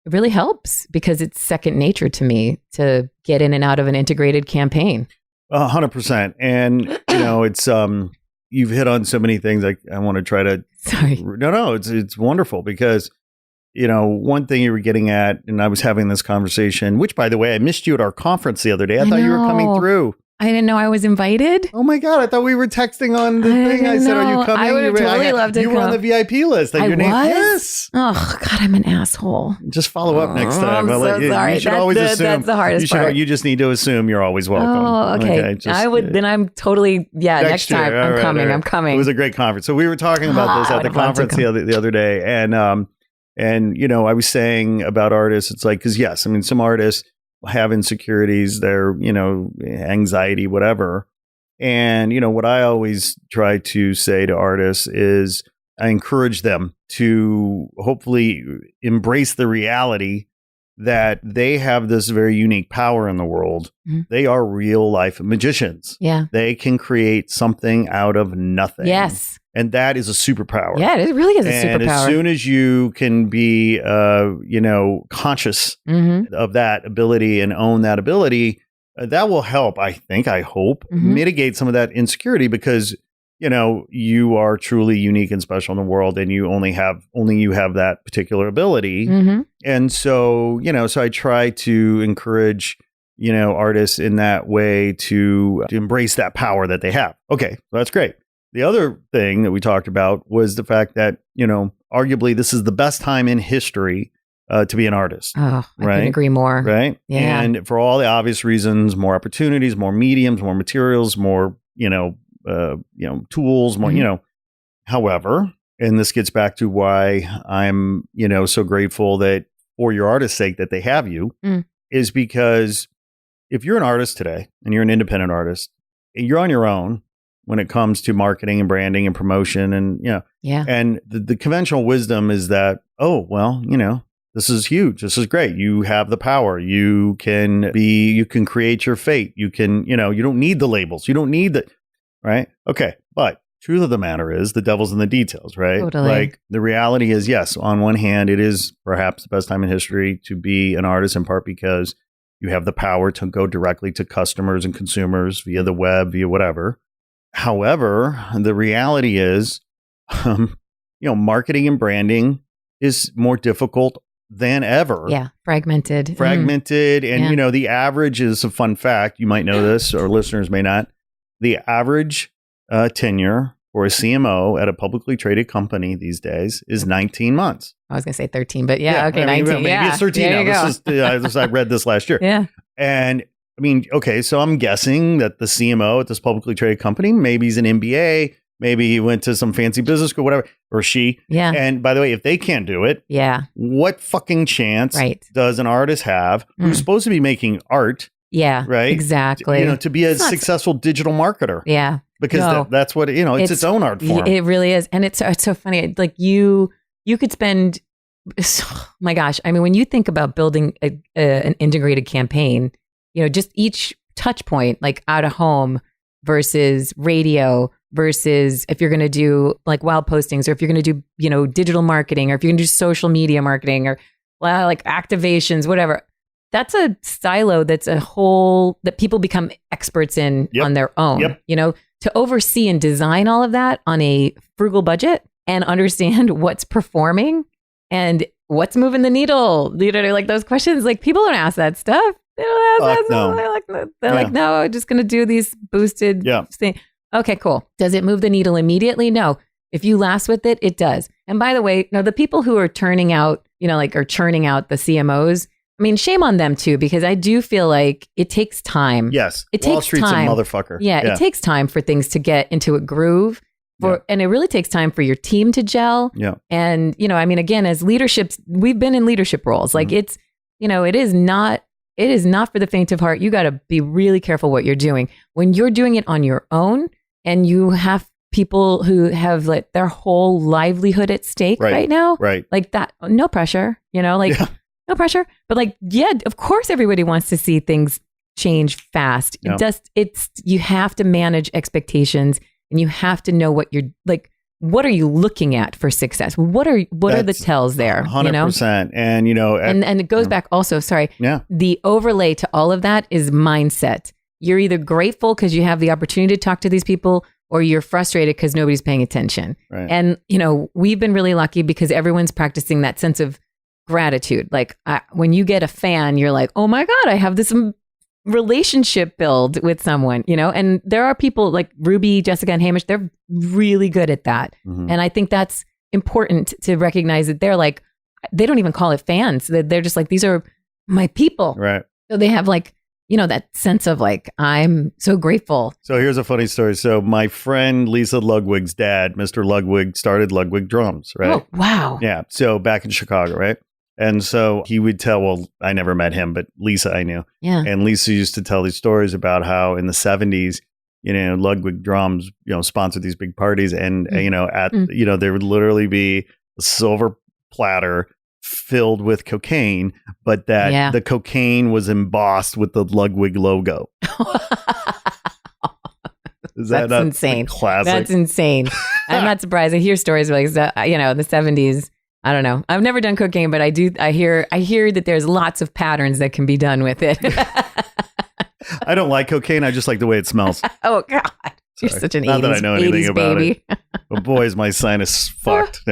it really helps because it's second nature to me to get in and out of an integrated campaign. 100%. And, it's, you've hit on so many things. I want to try to, No, it's wonderful because, one thing you were getting at, and I was having this conversation, which by the way, I missed you at our conference the other day. I thought you were coming through. I didn't know I was invited. Oh my God. I thought we were texting on the thing. I said, are you coming? I would have totally loved to come. You were on the VIP list. Your name? Yes. Oh God, I'm an asshole. Just follow up next time. I'm so sorry. You should always assume. That's the hardest part. You just need to assume you're always welcome. Oh, okay. Then I'm totally, next time year. I'm coming. It was a great conference. So we were talking about this at the conference the other day. And I was saying about artists, it's like, because yes, I mean, some artists have insecurities, their, anxiety, whatever. And, what I always try to say to artists is I encourage them to hopefully embrace the reality that they have this very unique power in the world. Mm-hmm. They are real life magicians. Yeah. They can create something out of nothing. Yes. And that is a superpower. Yeah, it really is a superpower. And as soon as you can be, conscious of that ability and own that ability, that will help, I hope, mitigate some of that insecurity because, you are truly unique and special in the world, and you only you have that particular ability. And so, so I try to encourage, artists in that way to embrace that power that they have. Okay, that's great. The other thing that we talked about was the fact that, arguably this is the best time in history to be an artist. Oh, I couldn't agree more. Right. Yeah. And for all the obvious reasons, more opportunities, more mediums, more materials, more, tools, more, however, and this gets back to why I'm, so grateful that for your artist's sake that they have you is because if you're an artist today and you're an independent artist, you're on your own when it comes to marketing and branding and promotion and, and the conventional wisdom is that, oh, well, this is huge. This is great. You have the power. You can create your fate. You can, you don't need the labels. You don't need the, right? Okay. But truth of the matter is the devil's in the details, right? Totally. Like the reality is, yes, on one hand, it is perhaps the best time in history to be an artist, in part because you have the power to go directly to customers and consumers via the web, via whatever. However, the reality is, marketing and branding is more difficult than ever. Yeah. Fragmented. And, the average is a fun fact. You might know this or listeners may not. The average tenure for a CMO at a publicly traded company these days is 19 months. I was going to say 13, but okay, 19. Maybe it's 13 now. I read this last year. Yeah. And okay, so I'm guessing that the CMO at this publicly traded company, maybe he's an MBA, maybe he went to some fancy business school, whatever, or she. Yeah. And by the way, if they can't do it, what fucking chance does an artist have who's supposed to be making art? Yeah. Right. Exactly. To be a successful digital marketer. Yeah. Because that's what, it's its own art form. It really is. And it's so funny. Like you could spend, oh my gosh. I mean, when you think about building an integrated campaign, just each touch point, like out of home versus radio versus if you're going to do like wild postings or if you're going to do, digital marketing or if you're going to do social media marketing or like activations, whatever. That's a silo that's a whole that people become experts in on their own, to oversee and design all of that on a frugal budget and understand what's performing and what's moving the needle. Like those questions, like people don't ask that stuff. They don't ask that stuff. They're like, no, I'm just going to do these boosted things. Okay, cool. Does it move the needle immediately? No. If you last with it, it does. And by the way, the people who are turning out, are churning out the CMOs, I mean, shame on them too, because I do feel like it takes time. Yes. It Wall takes Street's time. A motherfucker. Yeah, it takes time for things to get into a groove. And it really takes time for your team to gel. Yeah. And, again, as leaderships, we've been in leadership roles. Like it is not for the faint of heart. You got to be really careful what you're doing. When you're doing it on your own and you have people who have like their whole livelihood at stake right now. Right. Like that, no pressure, no pressure. But of course everybody wants to see things change fast. You have to manage expectations and you have to know what you're like. What are you looking at for success? What are the tells there? 100%. And and it goes back also, the overlay to all of that is mindset. You're either grateful because you have the opportunity to talk to these people or you're frustrated because nobody's paying attention. Right. And, we've been really lucky because everyone's practicing that sense of gratitude. Like when you get a fan, you're like, oh my God, I have this relationship build with someone, and there are people like Ruby, Jessica, and Hamish, they're really good at that. Mm-hmm. And I think that's important to recognize that they're like, they don't even call it fans. They're just like, these are my people. Right. So they have like, that sense of like, I'm so grateful. So here's a funny story. So my friend Lisa Ludwig's dad, Mr. Ludwig, started Ludwig Drums, right? Oh, wow. Yeah. So back in Chicago, right? And so he would tell, I never met him, but Lisa I knew. Yeah. And Lisa used to tell these stories about how in the 70s, Ludwig Drums, sponsored these big parties and, there would literally be a silver platter filled with cocaine, but that the cocaine was embossed with the Ludwig logo. That's insane. Classic? That's insane. I'm not surprised. I hear stories like that, in the 70s. I don't know. I've never done cocaine, but I hear that there's lots of patterns that can be done with it. I don't like cocaine. I just like the way it smells. Oh God. You're such an Not 80s, that I know anything 80s about baby. it. But boy, is my sinus fucked.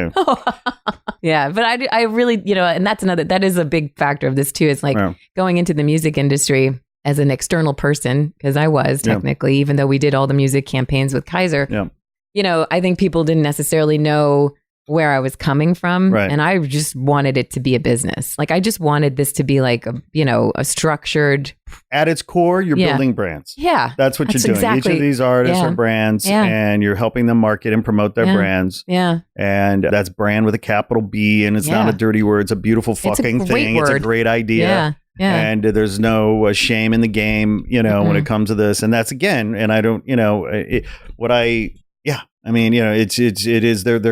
Yeah, but I really, and that is a big factor of this too. Is like going into the music industry as an external person, because I was technically, even though we did all the music campaigns with Kaiser, I think people didn't necessarily know where I was coming from. Right. And I just wanted it to be a business. Like I just wanted this to be like, a structured. At its core, you're building brands. Yeah. That's what you're doing. Exactly. Each of these artists are brands and you're helping them market and promote their brands. Yeah. And that's brand with a capital B, and it's not a dirty word. It's a beautiful fucking thing. Word. It's a great idea. Yeah. Yeah. And there's no shame in the game, when it comes to this. And that's again, and I don't, they're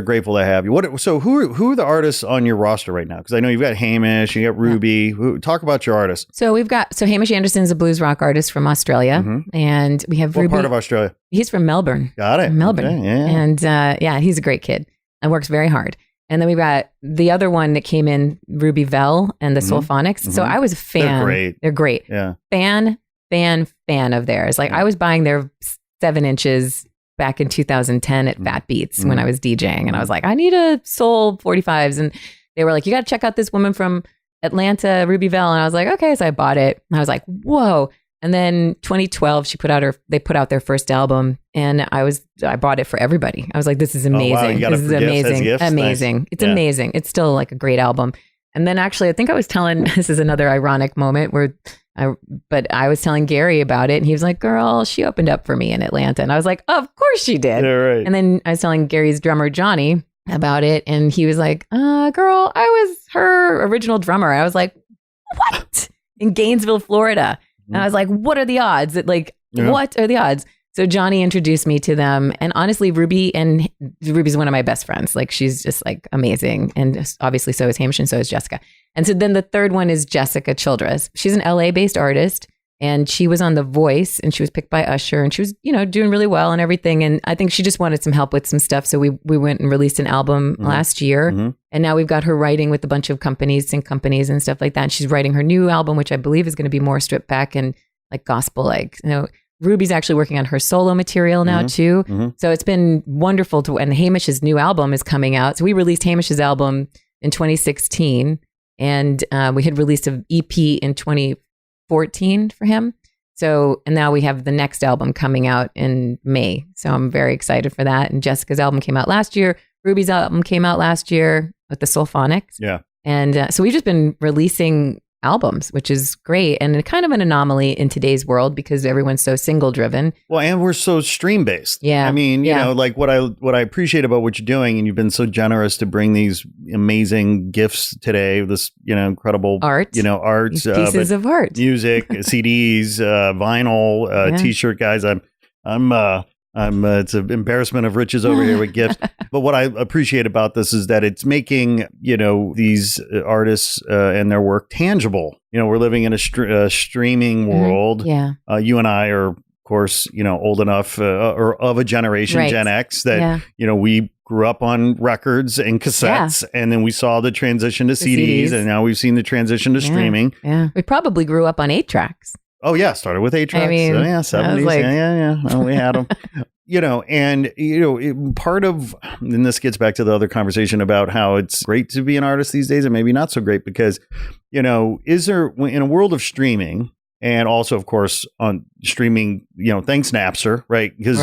grateful to have you. So who are the artists on your roster right now? Because I know you've got Hamish, you got Ruby. Talk about your artists. So Hamish Anderson is a blues rock artist from Australia, and we have Ruby. What part of Australia? He's from Melbourne. Got it. Melbourne. Okay, yeah. And he's a great kid and works very hard. And then we've got the other one that came in, Ruby Velle and the Soulphonics. So I was a fan. They're great. Yeah. Fan of theirs. Like I was buying their 7 inches back in 2010 at Fat Beats when I was DJing. And I was like, I need a Soul 45s. And they were like, you got to check out this woman from Atlanta, Ruby Velle. And I was like, okay. So I bought it. And I was like, whoa. And then 2012, they put out their first album, and I bought it for everybody. I was like, this is amazing. Oh, wow. This is amazing. Amazing. Nice. It's amazing. It's still like a great album. And then actually, I think I was telling, this is another ironic moment but I was telling Gary about it, and he was like, girl, she opened up for me in Atlanta. And I was like, of course she did. Yeah, right. And then I was telling Gary's drummer, Johnny, about it. And he was like, girl, I was her original drummer. I was like, what? In Gainesville, Florida. And I was like, what are the odds? What are the odds? So Johnny introduced me to them. And honestly, Ruby's one of my best friends. Like she's just like amazing. And obviously so is Hamish and so is Jessica. And so then the third one is Jessica Childress. She's an LA based artist, and she was on The Voice, and she was picked by Usher, and she was, doing really well and everything. And I think she just wanted some help with some stuff. So we went and released an album last year. And now we've got her writing with a bunch of sync companies and stuff like that. And she's writing her new album, which I believe is going to be more stripped back and like gospel, Ruby's actually working on her solo material now too. So it's been wonderful and Hamish's new album is coming out. So we released Hamish's album in 2016, and we had released an EP in 2014 for him. So, and now we have the next album coming out in May. So I'm very excited for that. And Jessica's album came out last year. Ruby's album came out last year with the Soulphonics. Yeah. And so we've just been releasing albums, which is great, and kind of an anomaly in today's world because everyone's so single driven. Well, and we're so stream based. Yeah. I mean, you know, like what I appreciate about what you're doing, and you've been so generous to bring these amazing gifts today, this, incredible art, pieces of art, music, CDs, vinyl, t-shirt, guys. I'm it's an embarrassment of riches over here with gifts. But what I appreciate about this is that it's making, these artists and their work tangible. We're living in a streaming world. Yeah. You and I are, of course, old enough or of a generation, right. Gen X, that, we grew up on records and cassettes, and then we saw the transition to CDs, and now we've seen the transition to streaming. Yeah. We probably grew up on 8 tracks. Oh, yeah. Started with 8 tracks. 70s. Like, yeah. We had them. Part of, and this gets back to the other conversation about how it's great to be an artist these days and maybe not so great because, is there, in a world of streaming, and also, of course, on streaming, thanks Napster, right? Because,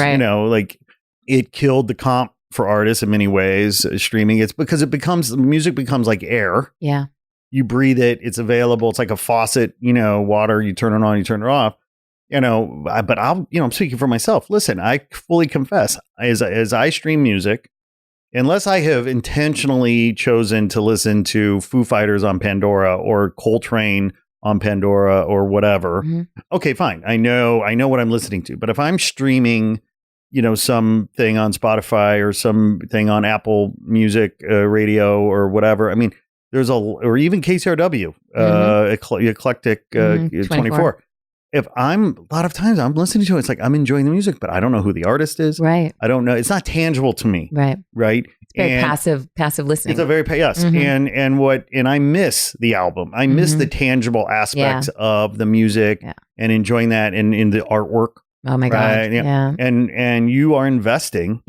it killed the comp for artists in many ways, streaming. It's because music becomes like air. Yeah. You breathe it, it's available. It's like a faucet, water, you turn it on, you turn it off, but I'm speaking for myself. Listen, I fully confess, as I stream music, unless I have intentionally chosen to listen to Foo Fighters on Pandora or Coltrane on Pandora or whatever. Okay, fine. I know what I'm listening to. But if I'm streaming, something on Spotify or something on Apple Music radio or whatever, I mean, or even KCRW, Eclectic 24. If a lot of times I'm listening to it, it's like I'm enjoying the music, but I don't know who the artist is. Right. I don't know. It's not tangible to me. Right. Right. It's very passive listening. It's a very, yes. And I miss the album. I miss the tangible aspects of the music and enjoying that in the artwork. Oh my God. Yeah. And you are investing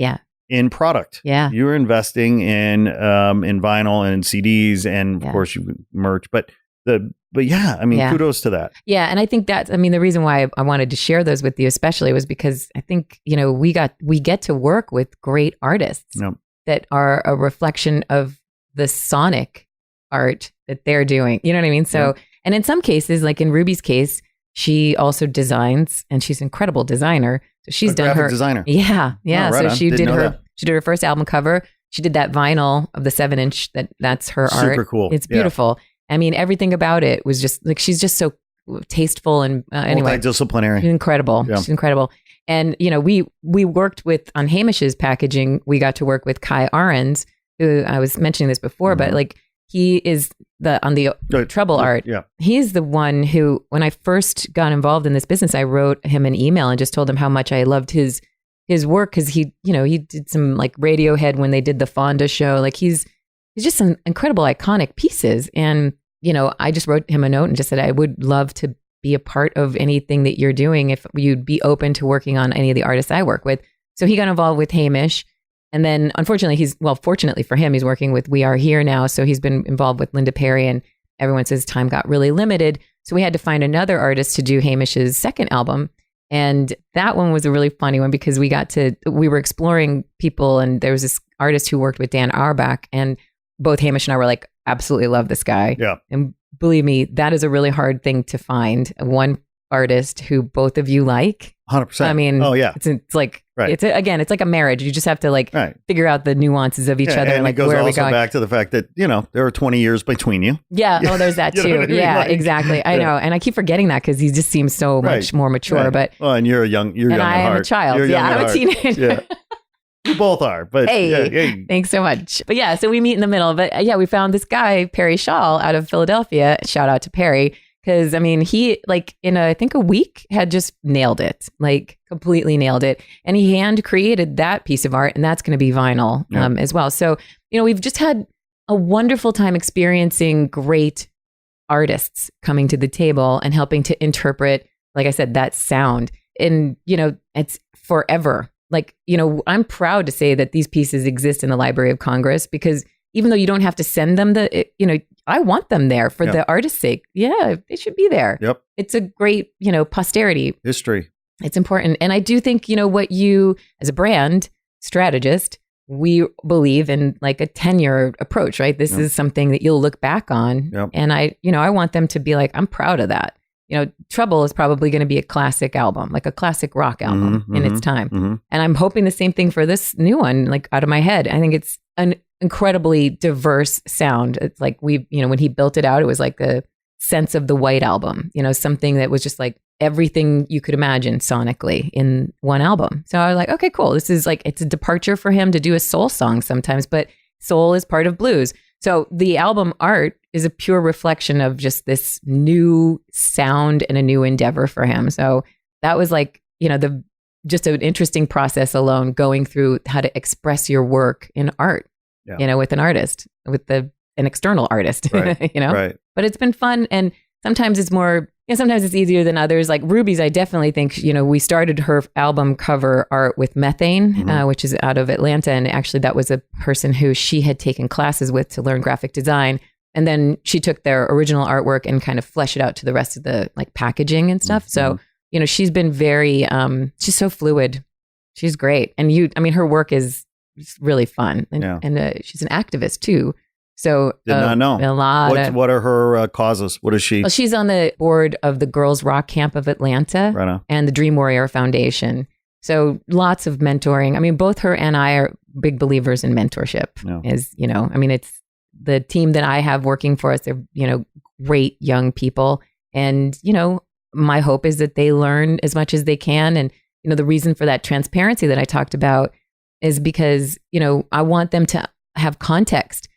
in product. Yeah. You're investing in vinyl and CDs and of course you merch, but kudos to that. Yeah. And I think the reason why I wanted to share those with you especially was because I think, we get to work with great artists that are a reflection of the sonic art that they're doing. You know what I mean? So, and in some cases, like in Ruby's case, she also designs and she's an incredible designer. So she's done her designer. Yeah. Yeah. Oh, right so she did her first album cover. She did that vinyl of the 7-inch that's her art. Super cool. It's beautiful. I mean, everything about it was just like, she's just so tasteful and anyway. Multidisciplinary. She's incredible. Yeah. She's incredible. And, we worked on Hamish's packaging. We got to work with Kai Arons, who I was mentioning this before, but like he is on the treble art. Yeah. He's the one who, when I first got involved in this business, I wrote him an email and just told him how much I loved his work. Cause he did some like Radiohead when they did the Fonda show. Like he's just some incredible iconic pieces. And, I just wrote him a note and just said, I would love to be a part of anything that you're doing if you'd be open to working on any of the artists I work with. So he got involved with Hamish. And then unfortunately, fortunately for him, he's working with We Are Here now. So he's been involved with Linda Perry and everyone says time got really limited. So we had to find another artist to do Hamish's second album. And that one was a really funny one because we were exploring people and there was this artist who worked with Dan Auerbach and both Hamish and I were like, absolutely love this guy. Yeah. And believe me, that is a really hard thing to find. One artist who both of you like. 100%. I mean, it's like, right. It's like a marriage. You just have to figure out the nuances of each other. And like, it goes where also are we going? back to the fact that, there are 20 years between you. Yeah. Oh, there's that too. Yeah, exactly. I know. And I keep forgetting that because he just seems so much more mature, but. Well, and you're young and I am a child. I'm a teenager. Yeah. You both are, but hey, thanks so much. But yeah, so we meet in the middle. But we found this guy, Perry Shaw, out of Philadelphia. Shout out to Perry. Because I mean, he in I think a week had just nailed it, like completely nailed it. And he hand created that piece of art and that's going to be vinyl as well. So, we've just had a wonderful time experiencing great artists coming to the table and helping to interpret, like I said, that sound. And, it's forever. Like, I'm proud to say that these pieces exist in the Library of Congress because even though you don't have to send them I want them there for the artist's sake. Yeah, they should be there. Yep. It's a great, posterity. History. It's important. And I do think, what you, as a brand strategist, we believe in like a 10-year approach, right? This is something that you'll look back on. Yep. And I want them to be like, I'm proud of that. Trouble is probably going to be a classic album, like a classic rock album in its time. Mm-hmm. And I'm hoping the same thing for this new one, like out of my head. I think it's an incredibly diverse sound. It's like when he built it out, it was like a Sense of the White album, something that was just like everything you could imagine sonically in one album. So I was like, okay, cool. This is like, it's a departure for him to do a soul song sometimes, but soul is part of blues. So the album art is a pure reflection of just this new sound and a new endeavor for him. So that was like, just an interesting process alone, going through how to express your work in art, with an artist, with an external artist, right. Right. But it's been fun. And sometimes it's more, sometimes it's easier than others. Like Ruby's, I definitely think, we started her album cover art with Methane, which is out of Atlanta. And actually that was a person who she had taken classes with to learn graphic design. And then she took their original artwork and kind of fleshed it out to the rest of the like packaging and stuff. So, she's been very, she's so fluid. She's great. And her work is really fun. And she's an activist too. So did not know. A lot. What are her causes? What is she? Well, she's on the board of the Girls Rock Camp of Atlanta and the Dream Warrior Foundation. So lots of mentoring. Both her and I are big believers in mentorship. It's the team that I have working for us. They're, great young people. And, my hope is that they learn as much as they can. And, the reason for that transparency that I talked about is because, I want them to have context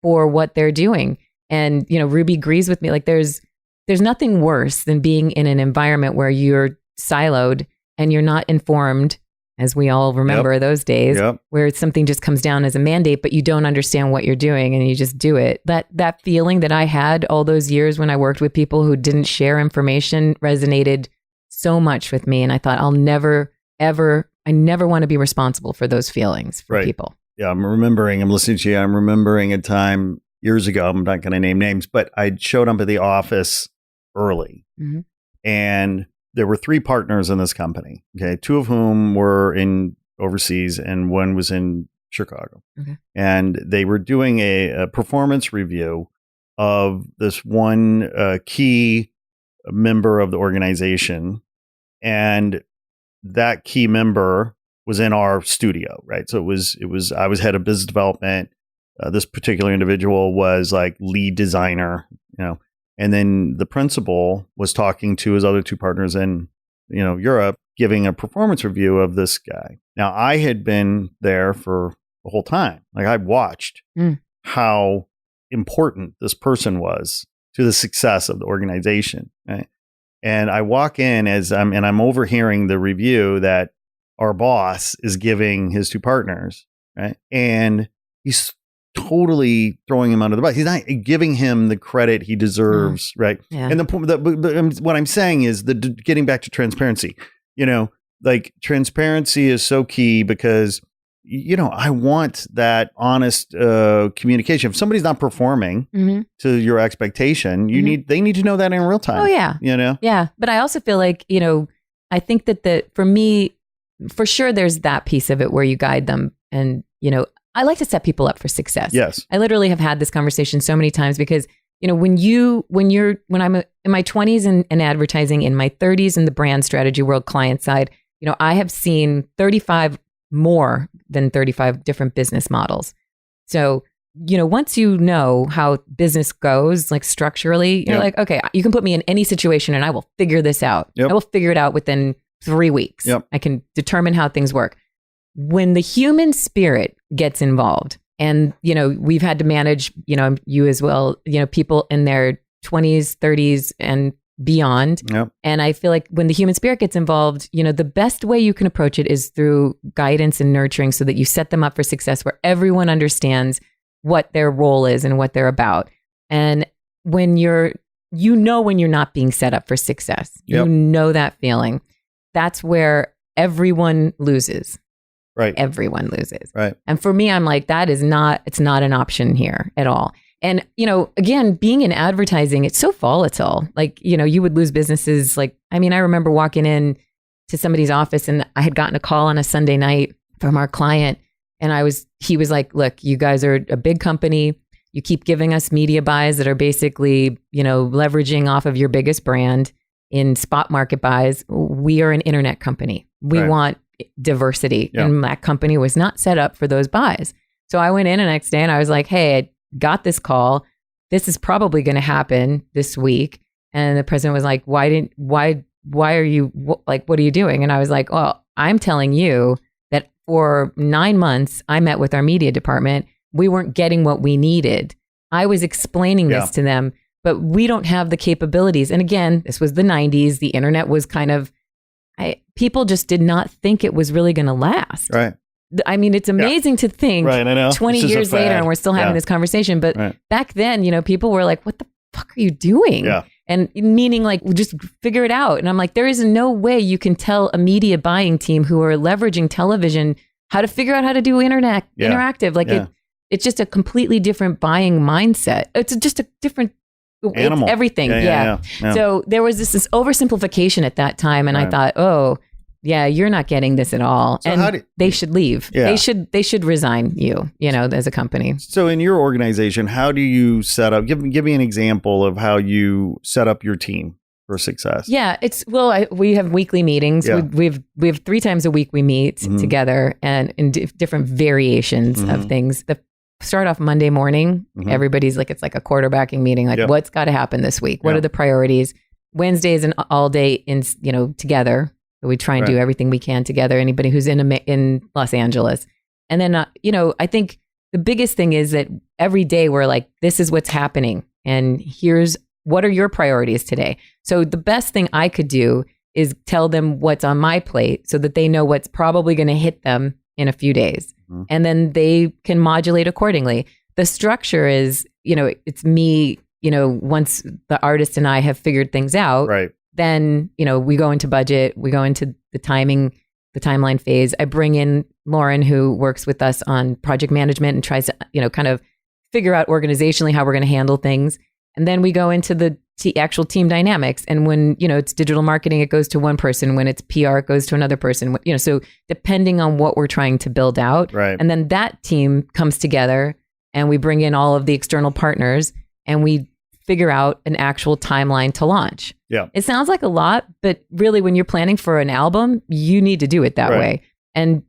for what they're doing. And, Ruby agrees with me. Like there's nothing worse than being in an environment where you're siloed and you're not informed, as we all remember those days, where something just comes down as a mandate, but you don't understand what you're doing and you just do it. That feeling that I had all those years when I worked with people who didn't share information resonated so much with me. And I thought, I never want to be responsible for those feelings for people. Yeah, I'm listening to you. I'm remembering a time years ago, I'm not going to name names, but I showed up at the office early. Mm-hmm. And there were 3 partners in this company. Okay. 2 of whom were in overseas and 1 was in Chicago. Okay. And they were doing a performance review of this one key member of the organization. And that key member was in our studio, right? So I was head of business development. This particular individual was like lead designer, and then the principal was talking to his other 2 partners in, Europe, giving a performance review of this guy. Now, I had been there for the whole time. Like, I watched how important this person was to the success of the organization. Right? And I walk in I'm overhearing the review that our boss is giving his 2 partners, right? And he's totally throwing him under the bus. He's not giving him the credit he deserves, right? Yeah. And what I'm saying is getting back to transparency, like transparency is so key because, I want that honest communication. If somebody's not performing to your expectation, they need to know that in real time. Oh yeah. Yeah. But I also feel like, I think that for me, for sure, there's that piece of it where you guide them. And, I like to set people up for success. Yes. I literally have had this conversation so many times because, when I'm in my 20s in advertising, in my 30s in the brand strategy world client side, I have seen 35 more than 35 different business models. So, once you know how business goes, like structurally, you're like, okay, you can put me in any situation and I will figure this out. Yep. I will figure it out within 3 weeks. Yep. I can determine how things work. When the human spirit gets involved, and, we've had to manage, you as well, people in their 20s, 30s and beyond. Yep. And I feel like when the human spirit gets involved, the best way you can approach it is through guidance and nurturing so that you set them up for success where everyone understands what their role is and what they're about. And when you're not being set up for success, that feeling, that's where everyone loses. Right. Everyone loses. Right. And for me, I'm like, it's not an option here at all. And, again, being in advertising, it's so volatile. Like, you would lose businesses. Like, I remember walking in to somebody's office and I had gotten a call on a Sunday night from our client. And he was like, look, you guys are a big company. You keep giving us media buys that are basically, leveraging off of your biggest brand in spot market buys. We are an internet company. We want diversity. Yeah. And that company was not set up for those buys. So I went in the next day and I was like, hey, I got this call. This is probably going to happen this week. And the president was like, why are you, what are you doing? And I was like, well, I'm telling you that for 9 months, I met with our media department. We weren't getting what we needed. I was explaining this to them, but we don't have the capabilities. And again, this was the 90s. The internet was kind of, people just did not think it was really going to last. Right. It's amazing to think I know. 20 years later and we're still having this conversation. But back then, people were like, what the fuck are you doing? Yeah. And meaning like, just figure it out. And I'm like, there is no way you can tell a media buying team who are leveraging television how to figure out how to do interactive. Like it's just a completely different buying mindset. It's just a different animal. Everything. Yeah. So there was this oversimplification at that time. And I thought, oh, yeah, you're not getting this at all. So and they should leave. Yeah. They should resign you, as a company. So in your organization, how do you set up, give me an example of how you set up your team for success? Yeah, we have weekly meetings. Yeah. We have 3 times a week we meet together and in different variations of things. Start off Monday morning. Everybody's like, it's like a quarterbacking meeting. Like what's got to happen this week? What are the priorities? Wednesdays and all day together. We try and do everything we can together. Anybody who's in Los Angeles. And then, I think the biggest thing is that every day we're like, this is what's happening. And here's what are your priorities today? So the best thing I could do is tell them what's on my plate so that they know what's probably going to hit them in a few days. And then they can modulate accordingly. The structure is, it's me, once the artist and I have figured things out, then, we go into budget, we go into the timeline phase. I bring in Lauren, who works with us on project management and tries to, kind of figure out organizationally how we're going to handle things. And then we go into the actual team dynamics. And when, it's digital marketing, it goes to one person. When it's PR, it goes to another person. So depending on what we're trying to build out. Right. And then that team comes together and we bring in all of the external partners and we figure out an actual timeline to launch. Yeah. It sounds like a lot, but really when you're planning for an album, you need to do it that way. And,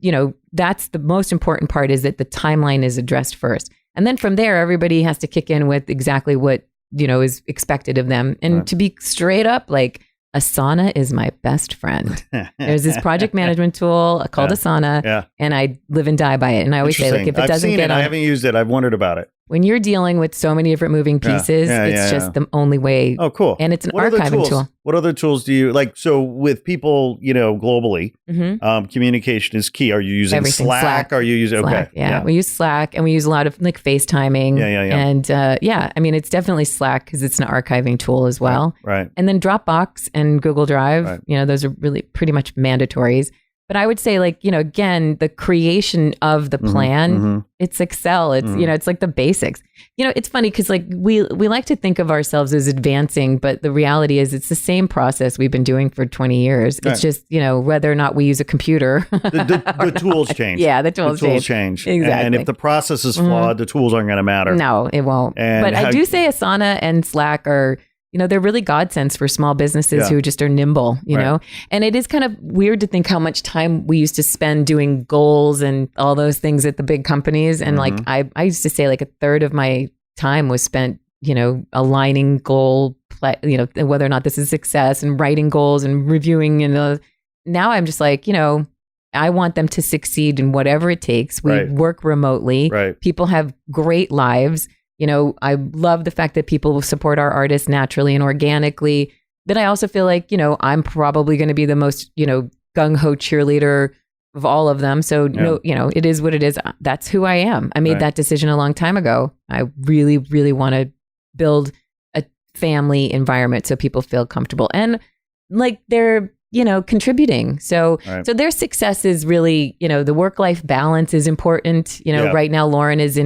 that's the most important part, is that the timeline is addressed first. And then from there, everybody has to kick in with exactly what, is expected of them. And to be straight up, like, Asana is my best friend. There's this project management tool called Asana, and I live and die by it. And I always say, like, if it doesn't get on, I haven't used it. I've wondered about it. When you're dealing with so many different moving pieces, it's just the only way. Oh, cool. And it's an archiving tool. What other tools do you like? So with people, globally, communication is key. Are you using Slack? Are you using Slack, we use Slack, and we use a lot of like FaceTiming. And I mean, it's definitely Slack because it's an archiving tool as well. Right. And then Dropbox and Google Drive, those are really pretty much mandatories. But I would say, like, again, the creation of the plan, it's Excel. It's, it's like the basics. It's funny because, like, we like to think of ourselves as advancing, but the reality is it's the same process we've been doing for 20 years. It's just, whether or not we use a computer. The tools change. Yeah, the tools change. Exactly. And if the process is flawed, the tools aren't going to matter. No, it won't. But I do say Asana and Slack are, they're really godsends for small businesses who just are nimble, you know? And it is kind of weird to think how much time we used to spend doing goals and all those things at the big companies. And like, I used to say like a third of my time was spent, aligning goal, whether or not this is success, and writing goals and reviewing. And now I'm just like, I want them to succeed in whatever it takes. We work remotely. People have great lives. I love the fact that people will support our artists naturally and organically. But I also feel like, I'm probably going to be the most, gung-ho cheerleader of all of them. So, it is what it is. That's who I am. I made that decision a long time ago. I really, really want to build a family environment so people feel comfortable and like they're, contributing. So their success is really, the work-life balance is important. Right now, Lauren is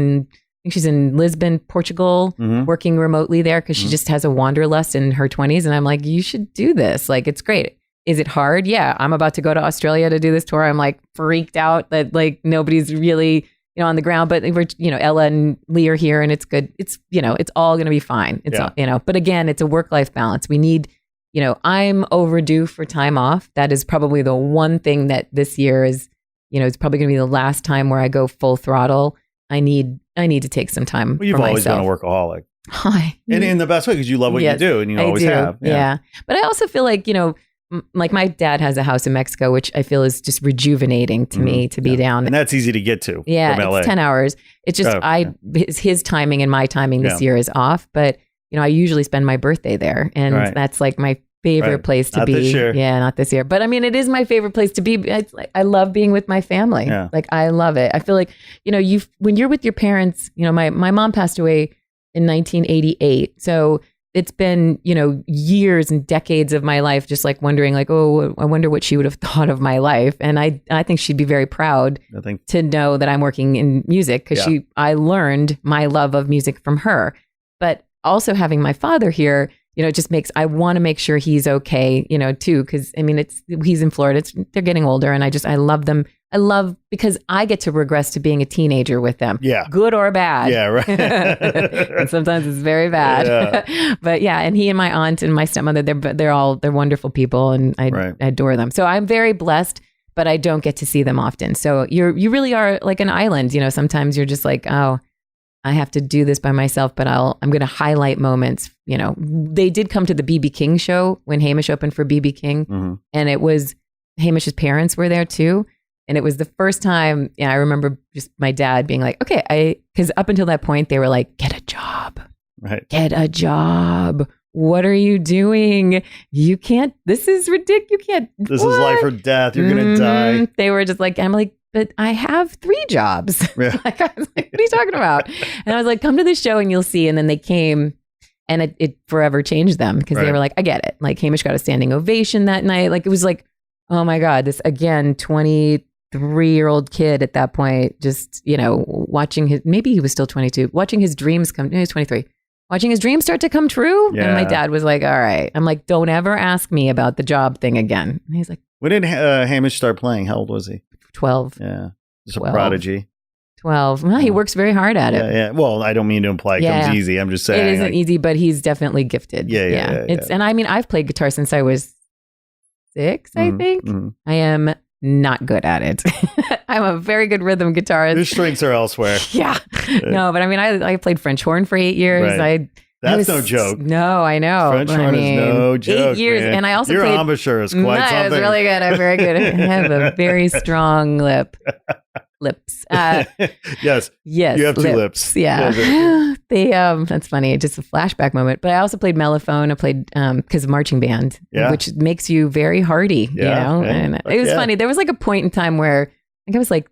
I think she's in Lisbon, Portugal, working remotely there because she just has a wanderlust in her 20s. And I'm like, you should do this. Like, it's great. Is it hard? Yeah. I'm about to go to Australia to do this tour. I'm like freaked out that like nobody's really, on the ground, but we're, Ella and Lee are here and it's good. It's, it's all going to be fine. It's, all, but again, it's a work-life balance. We need, I'm overdue for time off. That is probably the one thing that this year is, it's probably going to be the last time where I go full throttle. I need to take some time for myself. You've always been a workaholic. And in the best way, because you love what you do and you always have. Yeah. But I also feel like, like my dad has a house in Mexico, which I feel is just rejuvenating to me to be down. And that's easy to get to from LA. It's 10 hours. It's just, his timing and my timing this year is off. But, I usually spend my birthday there. And that's like my favorite place to be. This year. Yeah, not this year. But I mean, it is my favorite place to be. It's like, I love being with my family. Yeah. Like, I love it. I feel like, when you're with your parents, my mom passed away in 1988. So it's been, years and decades of my life, just like wondering like, oh, I wonder what she would have thought of my life. And I think she'd be very proud to know that I'm working in music because I learned my love of music from her. But also having my father here, it just I want to make sure he's okay, too. Cause I mean, he's in Florida, they're getting older and I love them. I love because I get to regress to being a teenager with them. Yeah. Good or bad. Yeah. Right. And sometimes it's very bad. Yeah. But yeah. And he and my aunt and my stepmother, they're wonderful people and I adore them. So I'm very blessed, but I don't get to see them often. So you really are like an island, sometimes you're just like, oh, I have to do this by myself, but I'm going to highlight moments. They did come to the BB King show when Hamish opened for BB King, and it was Hamish's parents were there too, and it was the first time. I remember just my dad being like, "Okay," because up until that point they were like, "Get a job, get a job. What are you doing? You can't. This is ridiculous. You can't. This is life or death. You're going to die." They were just like, I'm like, but I have 3 jobs. Yeah. Like, I was like, what are you talking about? And I was like, come to the show and you'll see. And then they came And it forever changed them because they were like, I get it. Like Hamish got a standing ovation that night. Like it was like, oh my God, this again, 23-year-old kid at that point, just, watching maybe he was still 22, watching his dreams he was 23, watching his dreams start to come true. Yeah. And my dad was like, all right. I'm like, don't ever ask me about the job thing again. And he's like, when did Hamish start playing? How old was he? 12. Yeah. Just a prodigy. 12. Well, he works very hard at it. Yeah. Well, I don't mean to imply it comes easy. I'm just saying. It isn't easy, but he's definitely gifted. Yeah. And I mean, I've played guitar since I was 6, I think. Mm-hmm. I am not good at it. I'm a very good rhythm guitarist. Your strengths are elsewhere. Yeah. No, but I mean, I played French horn for 8 years. Right. That's no joke. No, I know. French horn is no joke. 8 years. Man. And I also Your played... embouchure is quite something. I was really good. I'm very good. I have a very strong lips. Yes. You have 2 lips. Yeah. That's funny. Just a flashback moment. But I also played mellophone. I played because of marching band, which makes you very hardy, And it was funny. There was like a point in time where I think I was like,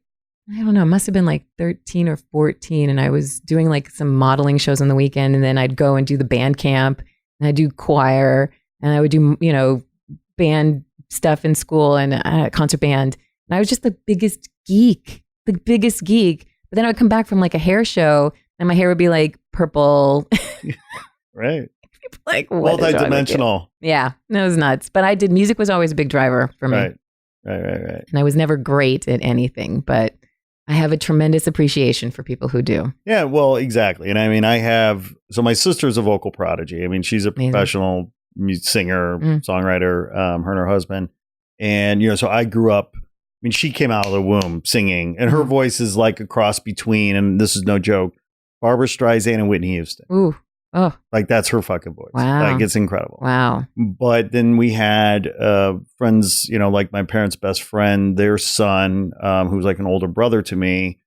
I don't know, it must have been like 13 or 14. And I was doing like some modeling shows on the weekend. And then I'd go and do the band camp and I'd do choir and I would do, band stuff in school and concert band. And I was just the biggest geek. But then I would come back from like a hair show and my hair would be like purple. Right. Like what? Multidimensional. Yeah. It was nuts. But music was always a big driver for me. Right. And I was never great at anything, but I have a tremendous appreciation for people who do. Yeah, well, exactly. And I mean, my sister's a vocal prodigy. I mean, she's a professional singer, songwriter, her and her husband. And, so I grew up, she came out of the womb singing and her voice is like a cross between, and this is no joke, Barbra Streisand and Whitney Houston. Ooh. Oh, like that's her fucking voice. Wow. Like it's incredible. Wow. But then we had friends, like my parents' best friend, their son, who was like an older brother to me.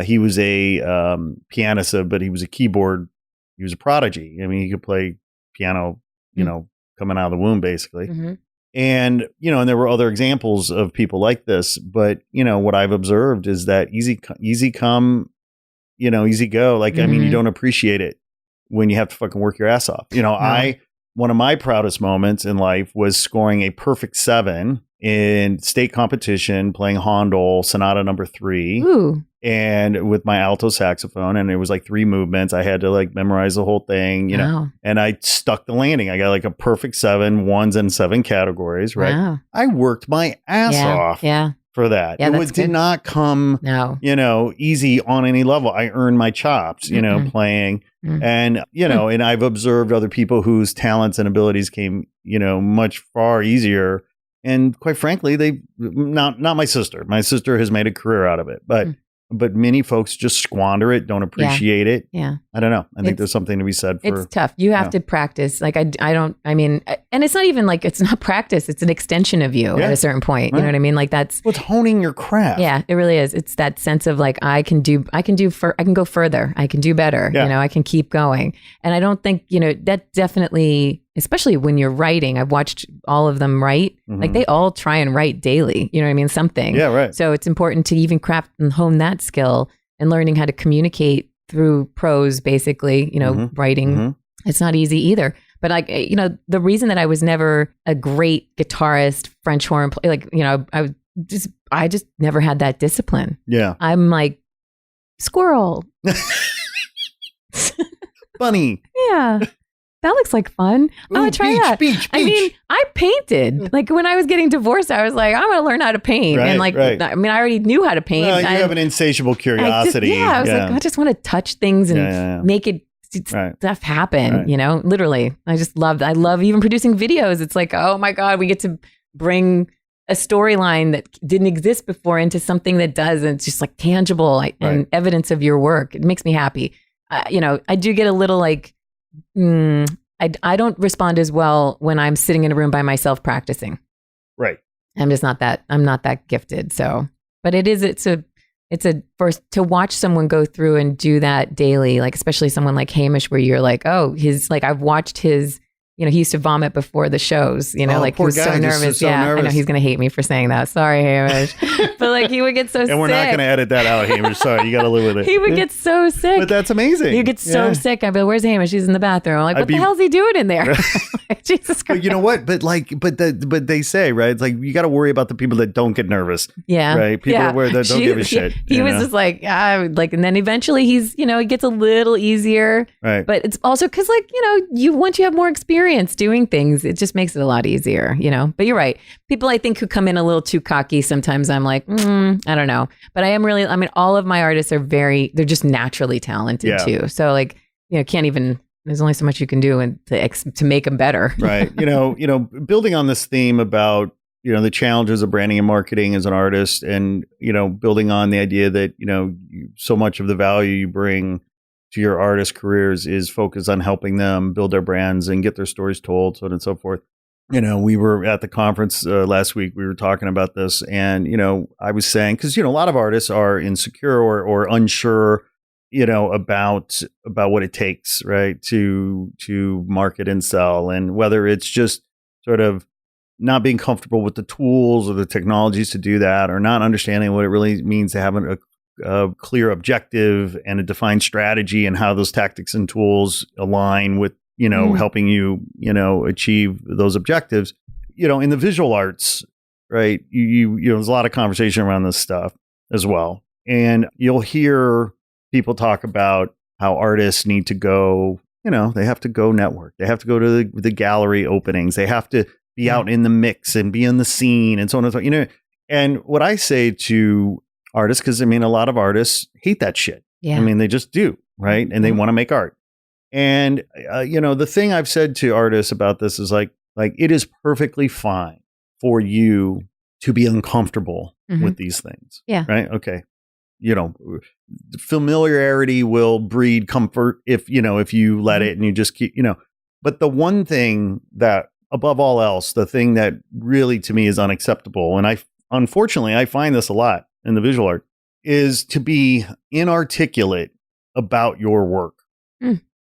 He was a pianist, but he was a prodigy. I mean, he could play piano, coming out of the womb, basically. Mm-hmm. And, and there were other examples of people like this. But, what I've observed is that easy come, easy go. Like, I mean, you don't appreciate it when you have to fucking work your ass off. One of my proudest moments in life was scoring a perfect 7 in state competition, playing Handel Sonata No. 3. Ooh. And with my alto saxophone, and it was like 3 movements. I had to like memorize the whole thing, and I stuck the landing. I got like a perfect 7, 1s and 7 categories, right? Wow. I worked my ass off. Yeah. For that. Yeah, it did not come, easy on any level. I earned my chops, playing. Mm-hmm. And, and I've observed other people whose talents and abilities came, much far easier. And quite frankly, not my sister. My sister has made a career out of it, but many folks just squander it, don't appreciate it. Yeah. I don't know. I think there's something to be said for. It's tough. You have to practice. Like and it's not even like, it's not practice. It's an extension of you at a certain point. Right. You know what I mean? Like that's. Well, it's honing your craft. Yeah, it really is. It's that sense of like, I can go further. I can do better. Yeah. I can keep going. And I don't think, that definitely, especially when you're writing, I've watched all of them write. Mm-hmm. Like they all try and write daily. You know what I mean? Something. Yeah, right. So it's important to even craft and hone that skill and learning how to communicate through prose, basically, writing. Mm-hmm. It's not easy either. But like, the reason that I was never a great guitarist, French horn, I just never had that discipline. Yeah. I'm like, squirrel. Bunny. Yeah. That looks like fun. I'm going to try that. Beach. I mean, I painted. Like when I was getting divorced, I was like, I'm going to learn how to paint. Right, and I mean, I already knew how to paint. Well, you have an insatiable curiosity. I was like, I just want to touch things and make it stuff happen, literally. I love even producing videos. It's like, oh my God, we get to bring a storyline that didn't exist before into something that does. And it's just like tangible and evidence of your work. It makes me happy. I do get a little like, I don't respond as well when I'm sitting in a room by myself practicing. Right. I'm not that gifted. So, but it's to watch someone go through and do that daily, like especially someone like Hamish, where you're like, oh, I've watched his, he used to vomit before the shows, like he was so nervous. So nervous. I know he's going to hate me for saying that. Sorry, Hamish. But like he would get so sick. And we're not going to edit that out, Hamish. Sorry, you got to live with it. He would get so sick. But that's amazing. He'd get so sick. I'd be like, where's Hamish? He's in the bathroom. I'm like, what the hell's he doing in there? Like, Jesus Christ. But you know what? But they say, right? It's like, you got to worry about the people that don't get nervous. Yeah. Right? People that don't give a shit. He was just like, and then eventually he's, it gets a little easier. Right. But it's also because once you have more experience doing things, it just makes it a lot easier, But you're right. People, I think, who come in a little too cocky, sometimes I'm like, I don't know. But all of my artists are they're just naturally talented too. So can't even, there's only so much you can do to make them better. Right. Building on this theme about, the challenges of branding and marketing as an artist, and, building on the idea that, so much of the value you bring to your artist careers is focused on helping them build their brands and get their stories told, so on and so forth. We were at the conference last week, we were talking about this, and, I was saying, because, a lot of artists are insecure or unsure, about what it takes, right, to market and sell, and whether it's just sort of not being comfortable with the tools or the technologies to do that, or not understanding what it really means to have a clear objective and a defined strategy, and how those tactics and tools align with, helping you, achieve those objectives. In the visual arts, right, you there's a lot of conversation around this stuff as well. And you'll hear people talk about how artists need to go, they have to go network. They have to go to the gallery openings. They have to be out in the mix and be in the scene and so on and so on. And what I say to artists, because a lot of artists hate that shit. Yeah. They just do, right? And they want to make art. And, the thing I've said to artists about this is like it is perfectly fine for you to be uncomfortable with these things. Yeah. Right. Okay. Familiarity will breed comfort if you let it and you just keep, but the one thing that above all else, the thing that really to me is unacceptable, and unfortunately I find this a lot in the visual art, is to be inarticulate about your work.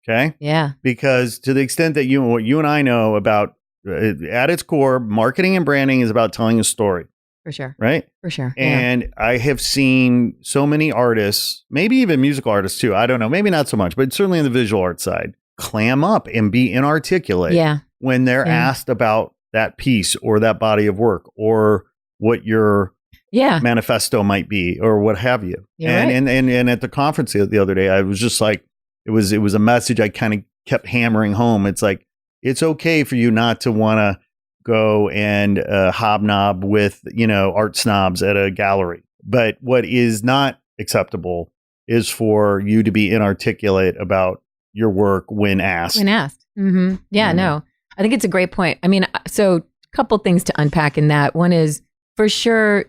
Okay. Yeah. Because to the extent that what you and I know about, at its core, marketing and branding is about telling a story. For sure. Right? For sure. And I have seen so many artists, maybe even musical artists too, I don't know, maybe not so much, but certainly in the visual art side, clam up and be inarticulate when they're asked about that piece or that body of work or what your manifesto might be or what have you. And at the conference the other day, I was just like, it was a message I kind of kept hammering home. It's like, it's okay for you not to want to go and hobnob with, art snobs at a gallery. But what is not acceptable is for you to be inarticulate about your work when asked. Mm-hmm. Yeah, no, I think it's a great point. So a couple things to unpack in that. One is, for sure,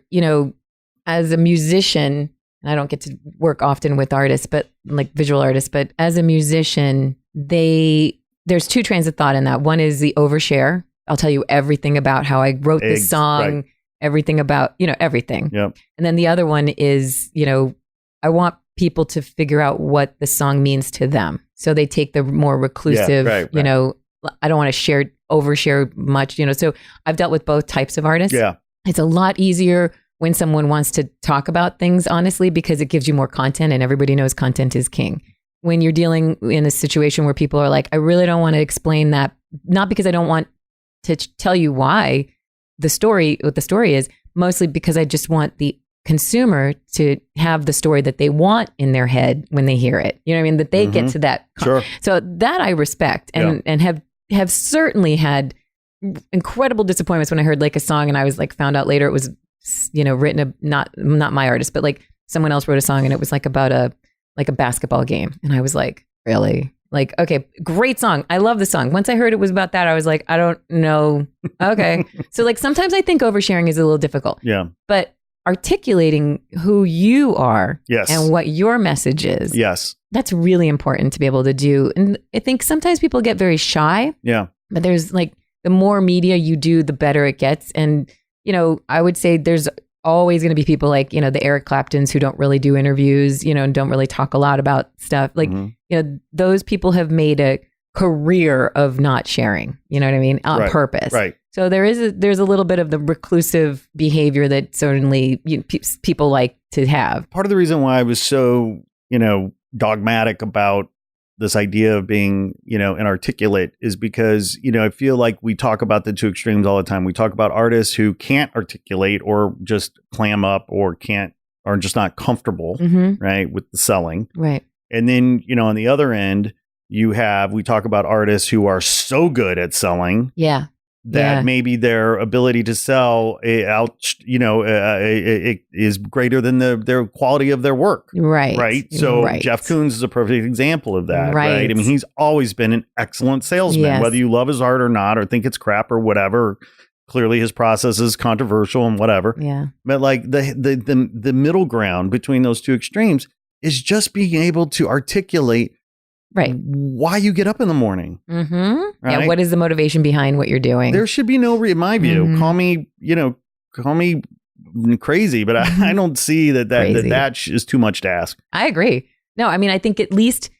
as a musician, and I don't get to work often with artists, but like visual artists, but as a musician, there's two trains of thought in that. One is the overshare. I'll tell you everything about how I wrote this song, everything about, everything. Yep. And then the other one is, I want people to figure out what the song means to them. So they take the more reclusive, I don't want to overshare much, so I've dealt with both types of artists. Yeah. It's a lot easier when someone wants to talk about things honestly, because it gives you more content, and everybody knows content is king. When you're dealing in a situation where people are like, I really don't want to explain that, not because I don't want to tell you why what the story is, mostly because I just want the consumer to have the story that they want in their head when they hear it. You know what I mean? That they get to that. Sure. So that I respect and have certainly had incredible disappointments when I heard like a song and I was like, found out later it was, written, not my artist, but like someone else wrote a song and it was like about a basketball game. And I was like, really? Like, okay, great song. I love the song. Once I heard it was about that, I was like, I don't know. Okay. So like sometimes I think oversharing is a little difficult. Yeah. But articulating who you are and what your message is. Yes. That's really important to be able to do. And I think sometimes people get very shy. Yeah. But there's like, the more media you do, the better it gets. And, I would say there's always going to be people like, the Eric Claptons who don't really do interviews, and don't really talk a lot about stuff. Like, those people have made a career of not sharing, you know what I mean? On purpose. Right. So there's a little bit of the reclusive behavior that certainly people like to have. Part of the reason why I was so, dogmatic about this idea of being, inarticulate is because, I feel like we talk about the two extremes all the time. We talk about artists who can't articulate or just clam up or just not comfortable, right, with the selling. Right. And then, on the other end, we talk about artists who are so good at selling. Yeah. That maybe their ability to sell it is greater than their quality of their work. Right. Right. So Jeff Koons is a perfect example of that. Right. I mean, he's always been an excellent salesman, whether you love his art or not, or think it's crap or whatever. Clearly his process is controversial and whatever. Yeah. But like the middle ground between those two extremes is just being able to articulate why you get up in the morning. Mm-hmm. Right? Yeah. What is the motivation behind what you're doing? There should be no, in my view, call me crazy, but I don't see that is too much to ask. I agree. No, I mean, I think at least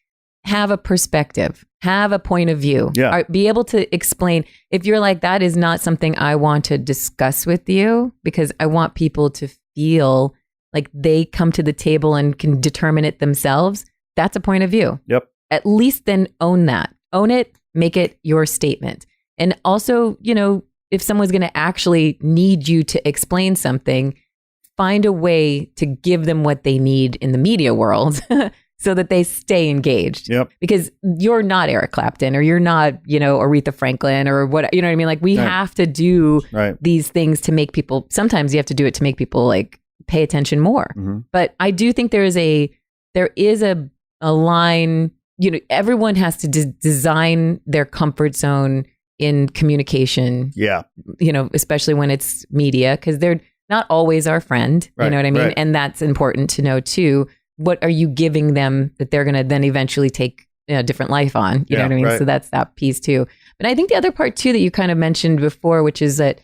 have a perspective, have a point of view, be able to explain. If you're like, that is not something I want to discuss with you because I want people to feel like they come to the table and can determine it themselves. That's a point of view. Yep. At least then own that. Own it, make it your statement. And also, if someone's going to actually need you to explain something, find a way to give them what they need in the media world so that they stay engaged. Yep. Because you're not Eric Clapton or you're not, Aretha Franklin or what, you know what I mean? Like we have to do these things to make people, sometimes you have to do it to make people like pay attention more. Mm-hmm. But I do think there is a line. Everyone has to design their comfort zone in communication. Yeah. Especially when it's media, because they're not always our friend. You know what I mean? Right. And that's important to know too. What are you giving them that they're going to then eventually take a different life on? You know what I mean? Right. So that's that piece too. But I think the other part too that you kind of mentioned before, which is that,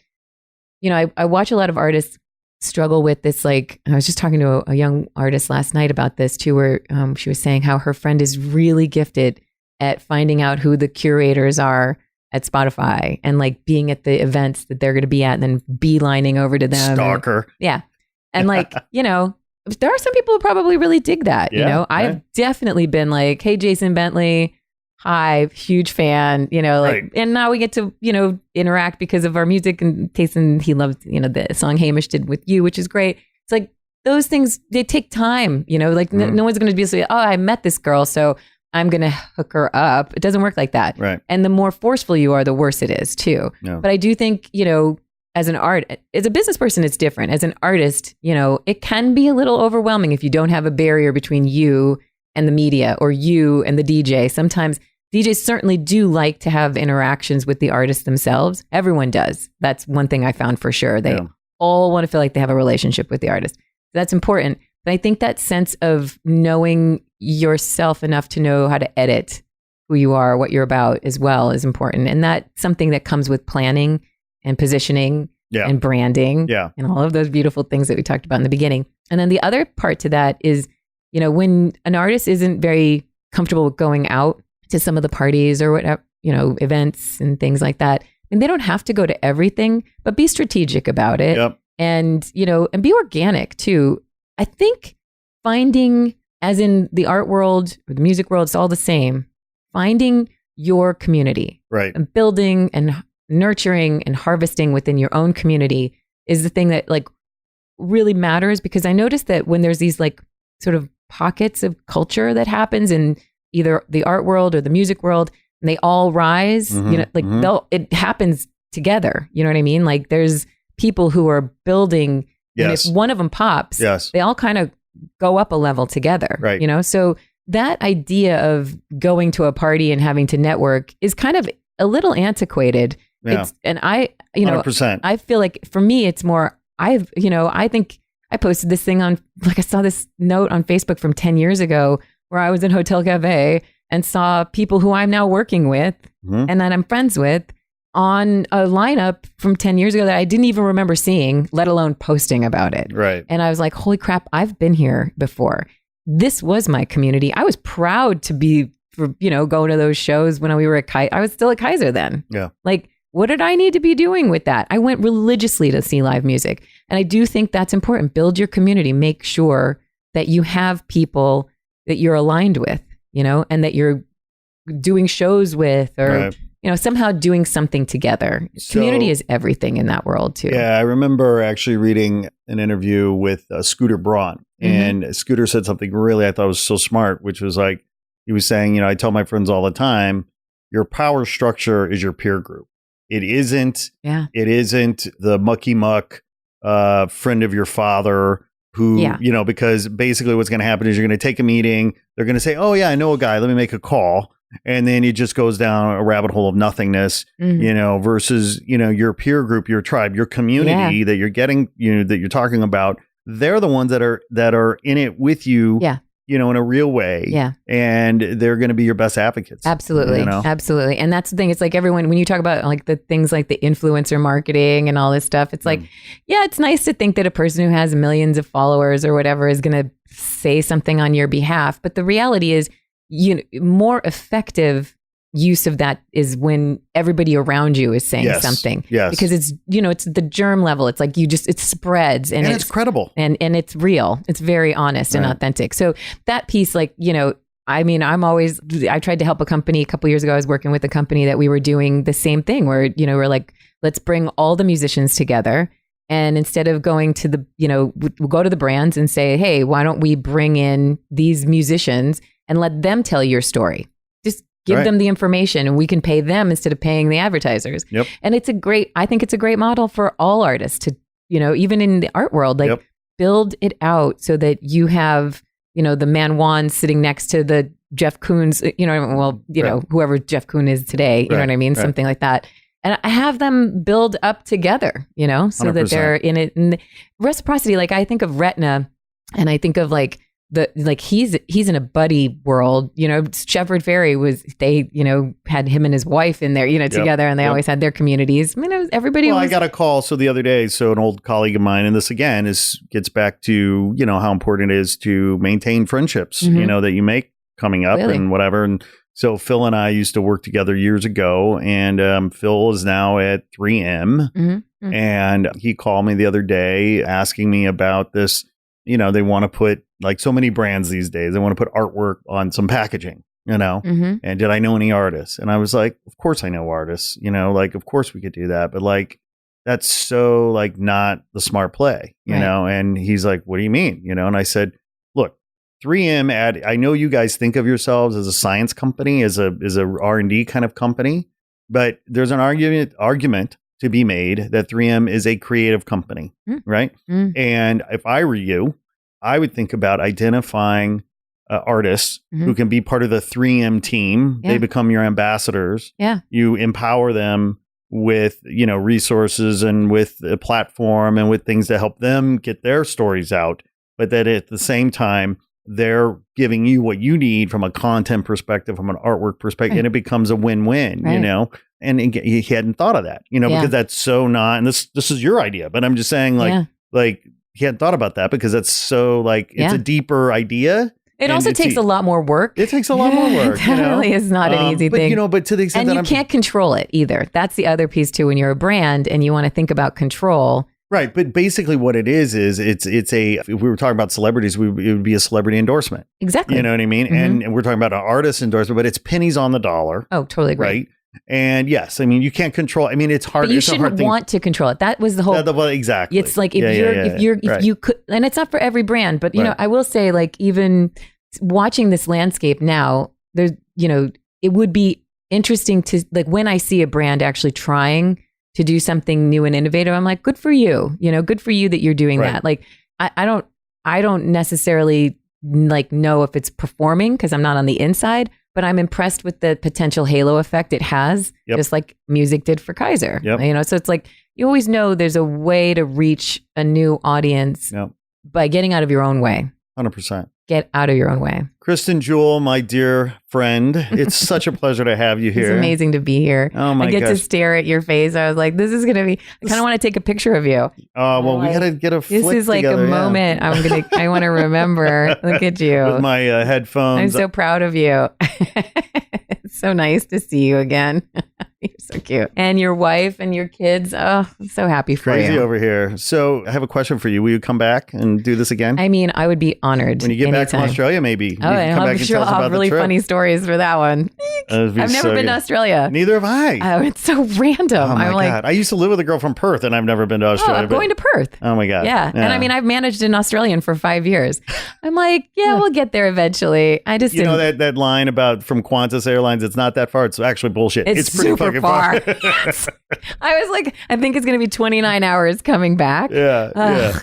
I watch a lot of artists struggle with this. Like I was just talking to a young artist last night about this too, where she was saying how her friend is really gifted at finding out who the curators are at Spotify and like being at the events that they're going to be at and then beelining over to them. Stalker. And like, there are some people who probably really dig that. I've definitely been like, hey, Jason Bentley, hi, huge fan, and now we get to, interact because of our music and taste. And he loved, the song Hamish did with you, which is great. It's like those things, they take time, no one's going to be like, oh, I met this girl, so I'm going to hook her up. It doesn't work like that. Right. And the more forceful you are, the worse it is too. Yeah. But I do think, as a business person, it's different. As an artist, it can be a little overwhelming if you don't have a barrier between you and the media or you and the DJ. Sometimes DJs certainly do like to have interactions with the artists themselves. Everyone does. That's one thing I found for sure. They all want to feel like they have a relationship with the artist. That's important. But I think that sense of knowing yourself enough to know how to edit who you are, what you're about as well is important. And that's something that comes with planning and positioning and branding and all of those beautiful things that we talked about in the beginning. And then the other part to that is, when an artist isn't very comfortable with going out to some of the parties or whatever, events and things like that, and they don't have to go to everything, but be strategic about it. Yep. And, and be organic too. I think finding, as in the art world or the music world, it's all the same. Finding your community, and building and nurturing and harvesting within your own community is the thing that like really matters, because I noticed that when there's these like sort of pockets of culture that happens in either the art world or the music world, and they all rise, it happens together. You know what I mean? Like there's people who are building, and if one of them pops, they all kind of go up a level together, right? So that idea of going to a party and having to network is kind of a little antiquated. Yeah. And I, 100%. I feel like for me, it's more, I think I posted this thing on, like I saw this note on Facebook from 10 years ago where I was in Hotel Cafe and saw people who I'm now working with and that I'm friends with on a lineup from 10 years ago that I didn't even remember seeing, let alone posting about it. Right. And I was like, holy crap, I've been here before. This was my community. I was proud to be for, going to those shows when we were at I was still at Kaiser then. Yeah. Like, what did I need to be doing with that? I went religiously to see live music. And I do think that's important. Build your community. Make sure that you have people that you're aligned with, and that you're doing shows with, or, somehow doing something together. Community is everything in that world too. Yeah. I remember actually reading an interview with Scooter Braun, and Scooter said something really I thought was so smart, which was like, he was saying, I tell my friends all the time, your power structure is your peer group. It isn't the mucky muck friend of your father who, because basically what's going to happen is you're going to take a meeting. They're going to say, oh yeah, I know a guy. Let me make a call. And then it just goes down a rabbit hole of nothingness, versus, your peer group, your tribe, your community that you're getting, that you're talking about. They're the ones that are in it with you. Yeah. In a real way. Yeah. And they're going to be your best advocates. Absolutely. Absolutely. And that's the thing. It's like everyone, when you talk about like the things like the influencer marketing and all this stuff, it's like, it's nice to think that a person who has millions of followers or whatever is going to say something on your behalf. But the reality is, more effective use of that is when everybody around you is saying something. Yes. Because it's, it's the germ level. It's like it spreads and it's credible and it's real. It's very honest and authentic. So that piece, like, I tried to help a company a couple years ago. I was working with a company that we were doing the same thing where, we're like, let's bring all the musicians together. And instead of going to the, we'll go to the brands and say, hey, why don't we bring in these musicians and let them tell your story? Just give them the information and we can pay them instead of paying the advertisers. Yep. And I think it's a great model for all artists to, even in the art world, like build it out so that you have, the Man Juan sitting next to the Jeff Koons, whoever Jeff Koons is today, you know what I mean? Something like that. And I have them build up together, so 100%. That they're in it. And reciprocity, like I think of Retina and I think of like, he's in a buddy world, Shepard Fairey had him and his wife in there, together, and they always had their communities. I mean, everybody. Well, I got a call. So the other day, an old colleague of mine, and this again gets back to, how important it is to maintain friendships, that you make coming up and whatever. And so Phil and I used to work together years ago, and Phil is now at 3M, and he called me the other day asking me about this. They want to put, like so many brands these days, they want to put artwork on some packaging, and did I know any artists? And I was like, of course I know artists, of course we could do that. But like, that's so like not the smart play, you know? And he's like, what do you mean? And I said, look, 3M I know you guys think of yourselves as a science company, as a R&D kind of company, but there's an argument to be made that 3M is a creative company, right? And if I were you, I would think about identifying artists who can be part of the 3M team. They become your ambassadors. Yeah. You empower them with, resources and with a platform and with things to help them get their stories out. But that at the same time, they're giving you what you need from a content perspective, from an artwork perspective, and it becomes a win-win, And he hadn't thought of that, because that's so not, and this is your idea, but I'm just saying like he hadn't thought about that because that's so like, it's a deeper idea. It also takes a lot more work. It takes a lot more work. It really is not an easy thing. But to the extent and you can't control it either. That's the other piece too, when you're a brand and you want to think about control. Right. But basically what it is it's if we were talking about celebrities, it would be a celebrity endorsement. Exactly. You know what I mean? And we're talking about an artist endorsement, but it's pennies on the dollar. Oh, totally agree. Right. And yes, I mean, you can't control. I mean, it's hard. But you shouldn't want to control it. That was the whole. Well, exactly. It's like if you could, and it's not for every brand, but I will say, like, even watching this landscape now, there's, it would be interesting to, like, when I see a brand actually trying to do something new and innovative, I'm like, good for you. Good for you that you're doing that. Like, I don't necessarily like know if it's performing because I'm not on the inside. But I'm impressed with the potential halo effect it has, just like music did for Kaiser. So it's like, you always know there's a way to reach a new audience by getting out of your own way. 100%. Get out of your own way. Kristin Juel, my dear friend, it's such a pleasure to have you here. It's amazing to be here. Oh my I get to stare at your face. I was like, this is going to be, I kind of want to take a picture of you. Oh, well, we got to get a flick This is like together, a moment I want to remember. Look at you. With my headphones. I'm so proud of you. It's so nice to see you again. You're so cute. And your wife and your kids. Oh, I'm so happy for you. Crazy over here. So I have a question for you. Will you come back and do this again? I mean, I would be honored. When you get back from Australia, maybe. Oh, I'm sure I'll have really funny stories for that one. I've never been to Australia. Neither have I. Oh, it's so random. Oh my God. I used to live with a girl from Perth and I've never been to Australia. I'm going to Perth. Oh my God. Yeah. And I mean, I've managed an Australian for 5 years. I'm like, yeah, we'll get there eventually. I just know that line about from Qantas Airlines, it's not that far. It's actually bullshit. It's pretty super fucking far. Yes. I was like, I think it's going to be 29 hours coming back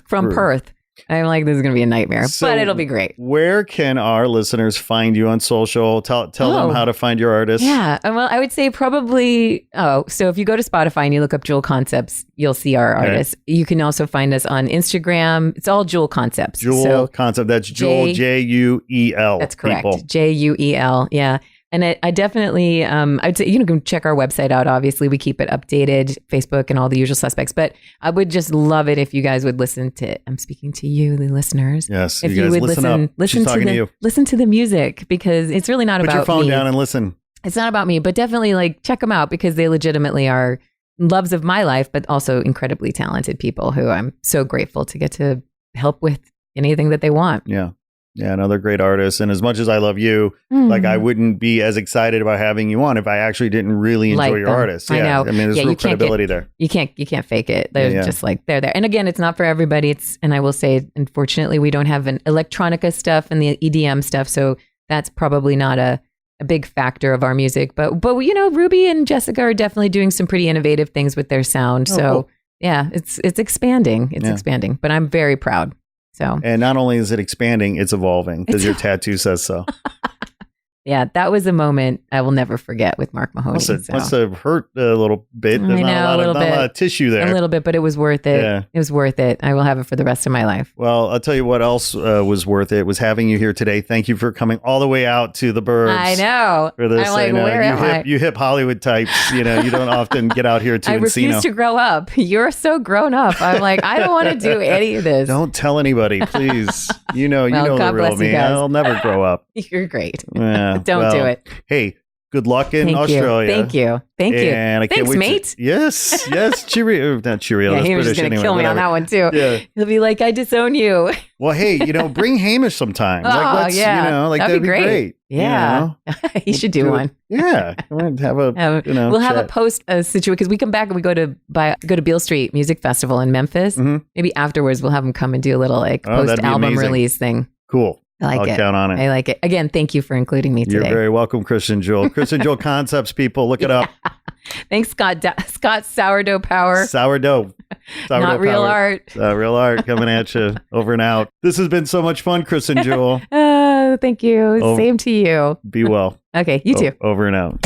from Perth. I'm like, this is going to be a nightmare, but it'll be great. Where can our listeners find you on social? Tell them how to find your artists. Yeah. Well, I would say probably, so if you go to Spotify and you look up Juel Concepts, you'll see our artists. You can also find us on Instagram. It's all Juel Concepts. Juel Concept. That's Juel, Juel. That's correct. People. Juel. Yeah. And I definitely, I'd say, you can check our website out. Obviously, we keep it updated, Facebook and all the usual suspects. But I would just love it if you guys would listen to, I'm speaking to you, the listeners. Yes, if you guys would listen up. Listen to the music, because it's really not about me. Put your phone down and listen. It's not about me, but definitely like check them out, because they legitimately are loves of my life, but also incredibly talented people who I'm so grateful to get to help with anything that they want. Yeah. Yeah, another great artist. And as much as I love you, like I wouldn't be as excited about having you on if I actually didn't really enjoy your artist. Yeah, I know. I mean, there's real credibility there. You can't fake it. They're just like, they're there. And again, it's not for everybody. And I will say, unfortunately, we don't have an electronica stuff and the EDM stuff. So that's probably not a big factor of our music. But Ruby and Jessica are definitely doing some pretty innovative things with their sound. Cool. Yeah, it's expanding. It's expanding. But I'm very proud. So. And not only is it expanding, it's evolving, because your tattoo says so. Yeah, that was a moment I will never forget with Mark Mahoney. Must have hurt a little bit. There's not a lot of tissue there. A little bit, but it was worth it. Yeah. It was worth it. I will have it for the rest of my life. Well, I'll tell you what else was worth it, was having you here today. Thank you for coming all the way out to the burbs. I know. For this. I'm like, where am I? You hip Hollywood types. You don't often get out here to Encino. I refuse to grow up. You're so grown up. I'm like, I don't want to do any of this. Don't tell anybody, please. You know the real me. I'll never grow up. You're great. Yeah, don't do it. Hey, good luck in Australia. Thank you. And I can't wait mate. Yes. Cheerio. Not Cheerio. Yeah, Hamish is going to kill me on that one too. Yeah. He'll be like, I disown you. Well, hey, bring Hamish sometime. That'd be great. Yeah. He should do one. Yeah. We'll have a post situation, because we come back and we go to Beale Street Music Festival in Memphis. Mm-hmm. Maybe afterwards we'll have him come and do a little post-album release thing. Cool. I'll count on it. I like it. Again, thank you for including me today. You're very welcome, Kristin Juel. Kristin Juel Concepts, people. Look it up. Thanks, Scott Sourdough Power. Sourdough Not real art. Real art coming at you. Over and out. This has been so much fun, Kristin Juel. Thank you. Same to you. Be well. Okay, you too. Over and out.